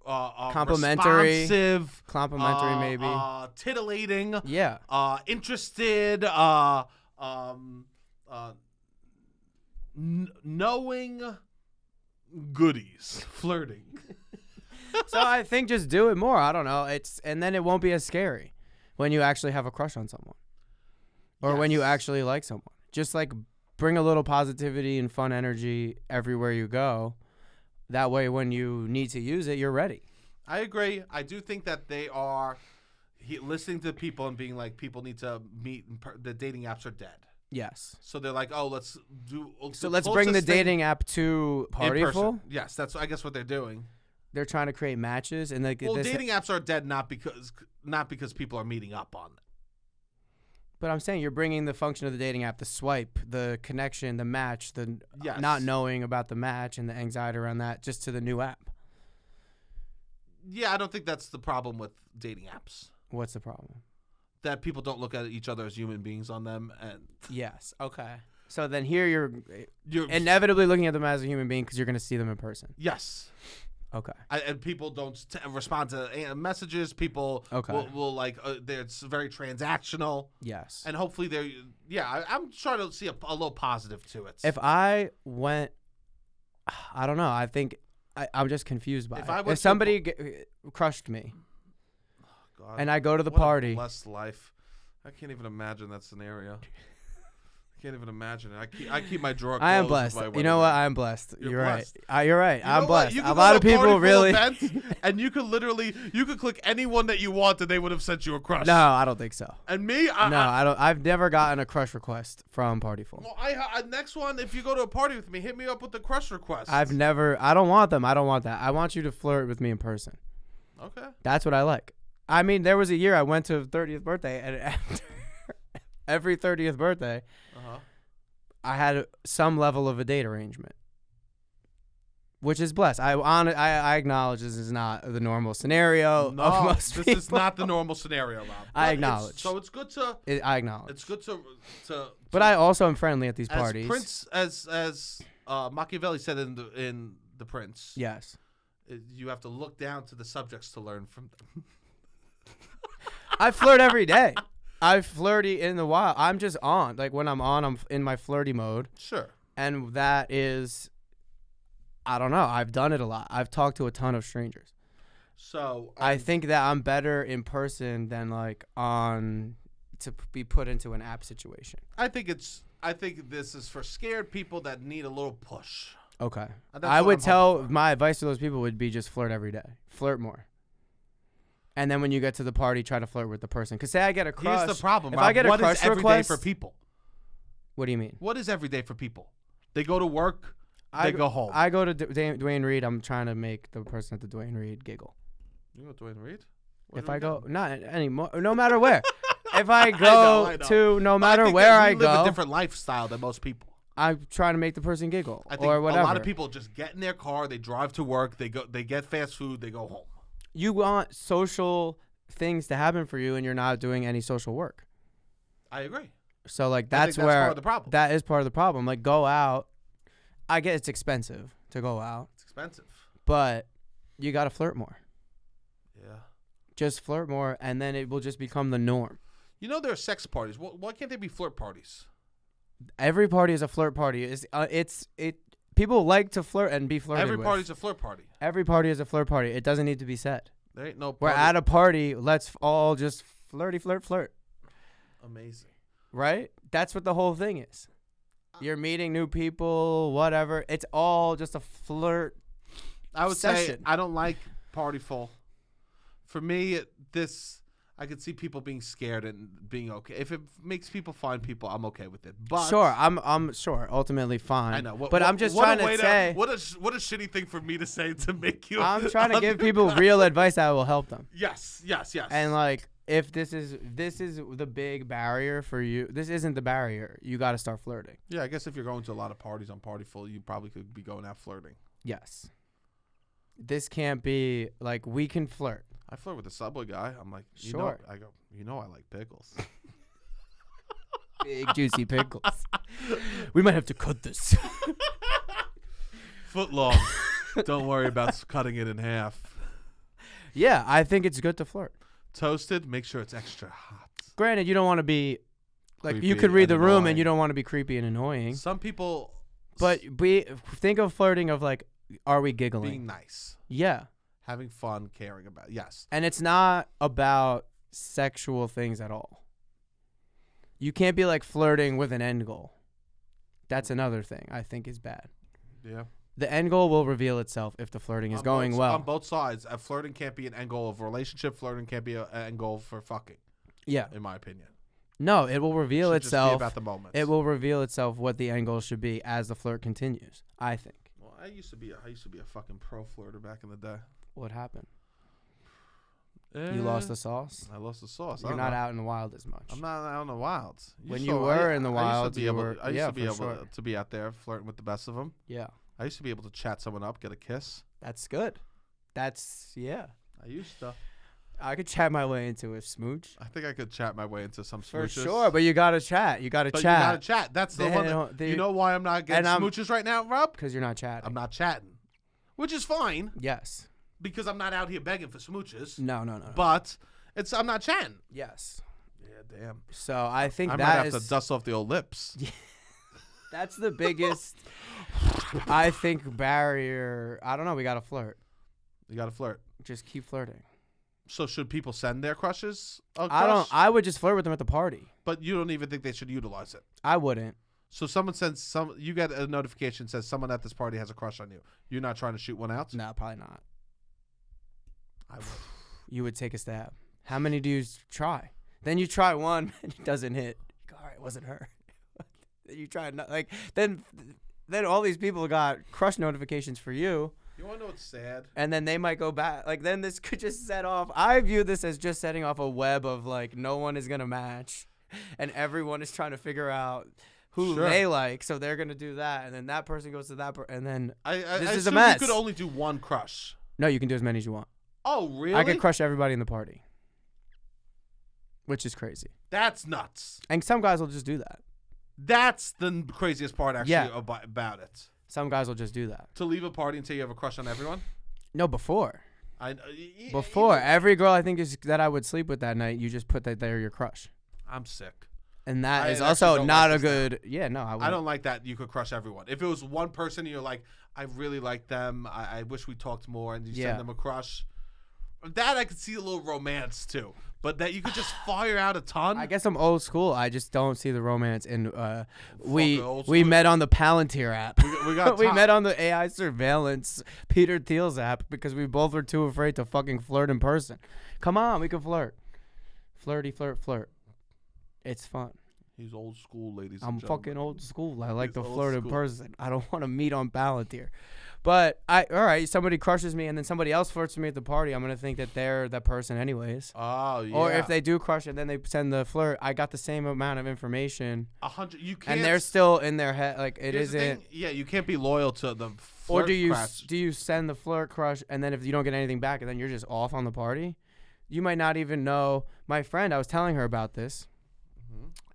complimentary. Responsive. Complimentary, maybe. Titillating. Yeah. Interested. Knowing goodies. Flirting. So I think just do it more. I don't know. And then it won't be as scary when you actually have a crush on someone or when you actually like someone. Just like bring a little positivity and fun energy everywhere you go. That way, when you need to use it, you're ready. I agree. I do think that they are listening to people and being like, people need to meet. The dating apps are dead. Yes. So they're like, oh, let's do. So let's bring the dating app to Partiful. Yes, that's I guess what they're doing. They're trying to create matches, and dating apps are dead not because people are meeting up on them. But I'm saying you're bringing the function of the dating app, the swipe, the connection, the match, the not knowing about the match and the anxiety around that, just to the new app. Yeah, I don't think that's the problem with dating apps. What's the problem? That people don't look at each other as human beings on them, and yes, okay. So then here you're inevitably looking at them as a human being because you're going to see them in person. Yes. Okay. And people don't respond to messages. People will it's very transactional. Yes. And hopefully I'm trying to see a little positive to it. If I went, I don't know. I think I'm just confused by it. If somebody crushed me and I go to the party. A blessed life. I can't even imagine that scenario. Can't even imagine it. I keep my drawer closed. I am blessed. You know what? I'm blessed. You're blessed. Right. You're right. I'm blessed. A lot of people really. And you could click anyone that you want, and they would have sent you a crush. No, I don't think so. And me, I don't. I've never gotten a crush request from Partiful. Well, next one, if you go to a party with me, hit me up with the crush request. I don't want them. I don't want that. I want you to flirt with me in person. Okay. That's what I like. I mean, there was a year I went to 30th birthday, and after every 30th birthday. I had some level of a date arrangement, which is blessed. I acknowledge this is not the normal scenario of most people. This is not the normal scenario, Rob. I acknowledge. So it's good to. I acknowledge. It's good to. But I also am friendly at these parties. As Machiavelli said in The Prince. Yes. You have to look down to the subjects to learn from them. I flirt every day. I flirty in the wild. I'm just on. Like when I'm on, I'm in my flirty mode. Sure. And that is, I don't know. I've done it a lot. I've talked to a ton of strangers. So I think that I'm better in person than like to be put into an app situation. I think this is for scared people that need a little push. Okay. I would tell my advice to those people would be just flirt every day. Flirt more. And then when you get to the party, try to flirt with the person. Because say I get a crush. Here's the problem, If Rob. I get a what crush is every request, day for people? What do you mean? What is every day for people? They go to work. They go home. I go to Dwayne Reed. I'm trying to make the person at the Dwayne Reed giggle. You go to Dwayne Reed? If I go, not anymore. No matter where. If I go I know. to no matter where I go. live a different lifestyle than most people. I'm trying to make the person giggle I think or whatever. A lot of people just get in their car. They drive to work. They get fast food. They go home. You want social things to happen for you, and you're not doing any social work. I agree. So like that's where part of the problem. That is part of the problem. Like go out. I get it's expensive to go out. It's expensive. But you got to flirt more. Yeah. Just flirt more, and then it will just become the norm. You know there are sex parties. Why can't they be flirt parties? Every party is a flirt party. People like to flirt and be flirted Every with. party's a flirt party. Every party is a flirt party. It doesn't need to be said. There ain't no We're party. at a party. Let's all just flirt. Amazing. Right? That's what the whole thing is. You're meeting new people, whatever. It's all just a flirt. I would session. say I don't like Partiful. For me, I could see people being scared and being okay. If it makes people find people, I'm okay with it. But Sure, I'm sure. Ultimately, fine. I know. I'm just trying to say. What a shitty thing for me to say to make you. I'm trying to give people real advice that will help them. Yes. And like, if this is the big barrier for you, this isn't the barrier. You got to start flirting. Yeah, I guess if you're going to a lot of parties on Partiful, you probably could be going out flirting. Yes. This can't be like we can flirt. I flirt with the Subway guy. I'm like, Sure. I go, I like pickles. Big juicy pickles. We might have to cut this. Foot long. Don't worry about cutting it in half. Yeah, I think it's good to flirt. Toasted, make sure it's extra hot. Granted, you don't want to be like Creepy you could read the and room annoying. and you don't want to be creepy and annoying. Some people But think of flirting of like, are we giggling? being nice, Yeah. having fun, caring about. Yes. And it's not about sexual things at all. You can't be like flirting with an end goal. That's another thing I think is bad. Yeah. The end goal will reveal itself if the flirting is going well. On both sides, flirting can't be an end goal of a relationship. Flirting can't be an end goal for fucking. Yeah. In my opinion. No, it will reveal Should just be itself. about the moments. It will reveal itself what the end goal should be as the flirt continues, I think. Well, I used to be a fucking pro flirter back in the day. What happened? You lost the sauce? I lost the sauce. You're not out in the wild as much. I'm not out in the wilds. When you were in the wilds, I used to be able sure. to be out there flirting with the best of them. Yeah. I used to be able to chat someone up, get a kiss. That's good. Yeah. I used to. I could chat my way into a smooch. I think I could chat my way into some For smooches. sure, but you gotta chat. You gotta But chat. you gotta chat. That's the one. You know why I'm not getting smooches right now, Rob? Because you're not chatting. I'm not chatting, which is fine Yes. because I'm not out here begging for smooches. No. But I'm not chatting. Yes. Yeah, damn. So I think I might have to dust off the old lips. that's the biggest, I think, barrier. I don't know. We gotta flirt. You gotta flirt. Just keep flirting. So should people send their crushes? I would just flirt with them at the party. But you don't even think they should utilize it. I wouldn't. So someone sends you get a notification says someone at this party has a crush on you. You're not trying to shoot one out? No, probably not. I would. You would take a stab. How many do you try? Then you try one and it doesn't hit. You go, all right, it wasn't her. Then you try then all these people got crush notifications for you. You want to know what's sad? And then they might go back. Like, then this could just set off. I view this as just setting off a web of, like, no one is going to match. And everyone is trying to figure out who they like. So they're going to do that. And then that person goes to that person. And then this is a mess. You could only do one crush. No, you can do as many as you want. Oh, really? I could crush everybody in the party. Which is crazy. That's nuts. And some guys will just do that. That's the craziest part, actually, about it. Some guys will just do that. To leave a party and say you have a crush on everyone? No, before. Before. Every girl I think that I would sleep with that night, you just put that they're your crush. I'm sick. And that is also not a good. Yeah, no, I don't like that you could crush everyone. If it was one person and you're like, I really like them, I wish we talked more, and you send them a crush. That I could see a little romance too. But that you could just fire out a ton. I guess I'm old school. I just don't see the romance in. We old we school. met on the Palantir app. We got we met on the AI surveillance Peter Thiel's app because we both were too afraid to fucking flirt in person. Come on, we can flirt. Flirty, flirt. It's fun. He's old school, ladies and I'm gentlemen. fucking old school. I like He's to old flirt in school. person. I don't want to meet on Palantir. But all right, somebody crushes me and then somebody else flirts with me at the party. I'm gonna think that they're that person anyways. Oh yeah. Or if they do crush and then they send the flirt, I got the same amount of information. 100. You can't. And they're still in their head, like it Here's the isn't. thing, yeah, you can't be loyal to the. Or do crush. you send the flirt crush and then if you don't get anything back and then you're just off on the party? You might not even know. My friend, I was telling her about this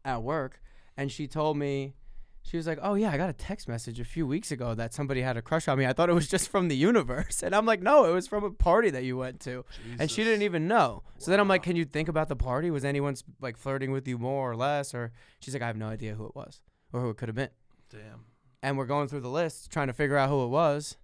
at work, and she told me. She was like, oh, yeah, I got a text message a few weeks ago that somebody had a crush on me. I thought it was just from the universe. And I'm like, no, it was from a party that you went to. Jesus. And she didn't even know. So then I'm like, can you think about the party? Was anyone like flirting with you more or less? Or she's like, I have no idea who it was. or who it could have been. Damn. And we're going through the list trying to figure out who it was.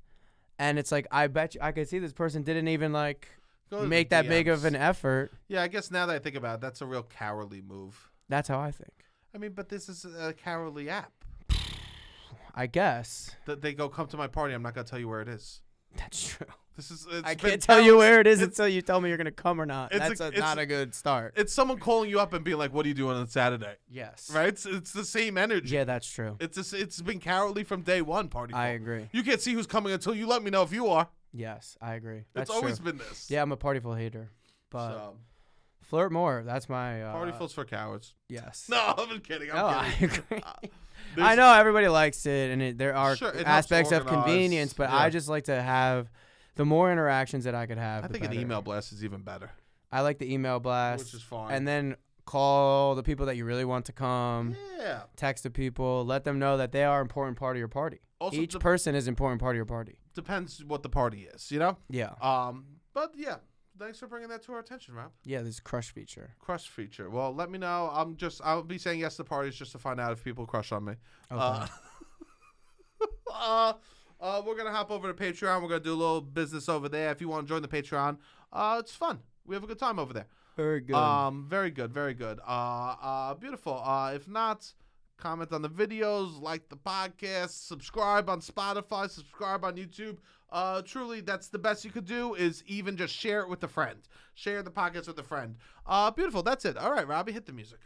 And it's like, I bet you, I could see this person didn't even like Go to make the that big of DMs. an effort. Yeah, I guess now that I think about it, that's a real cowardly move. That's how I think. I mean, but this is a cowardly app. I guess. They go, come to my party. I'm not going to tell you where it is. That's true. I can't tell you where it is until you tell me you're going to come or not. it's That's not a good start. It's someone calling you up and being like, what are you doing on Saturday? Yes. Right? It's the same energy. Yeah, that's true. It's been cowardly from day one, Party. I agree. You can't see who's coming until you let me know if you are. Yes, I agree. That's It's always true. been this. Yeah, I'm a Partyful hater. But So, flirt more. That's my... Partyful's for cowards. Yes. No, I'm kidding. No, I'm I kidding. agree. There's- I know everybody likes it, and there are Sure, it helps aspects of organize. convenience, but Yeah. I just like to have the more interactions that I could have. I the think an better. email blast is even better. I like the email blast, Which is fine. and then call the people that you really want to come. Yeah. Text the people, let them know that they are an important part of your party. Also, Each person is an important part of your party. Depends what the party is, you know? Yeah, But yeah, thanks for bringing that to our attention, Rob. yeah. This crush feature. Crush feature. Well, let me know. I'll be saying yes to parties just to find out if people crush on me. Okay. We're gonna hop over to Patreon. We're gonna do a little business over there. If you want to join the Patreon, it's fun. We have a good time over there. Very good. Very good, very good. Beautiful. If not, comment on the videos, like the podcast, subscribe on Spotify, subscribe on YouTube. Truly, that's the best you could do is even just share it with a friend. Share the podcast with a friend. Beautiful. That's it. All right, Robbie, hit the music.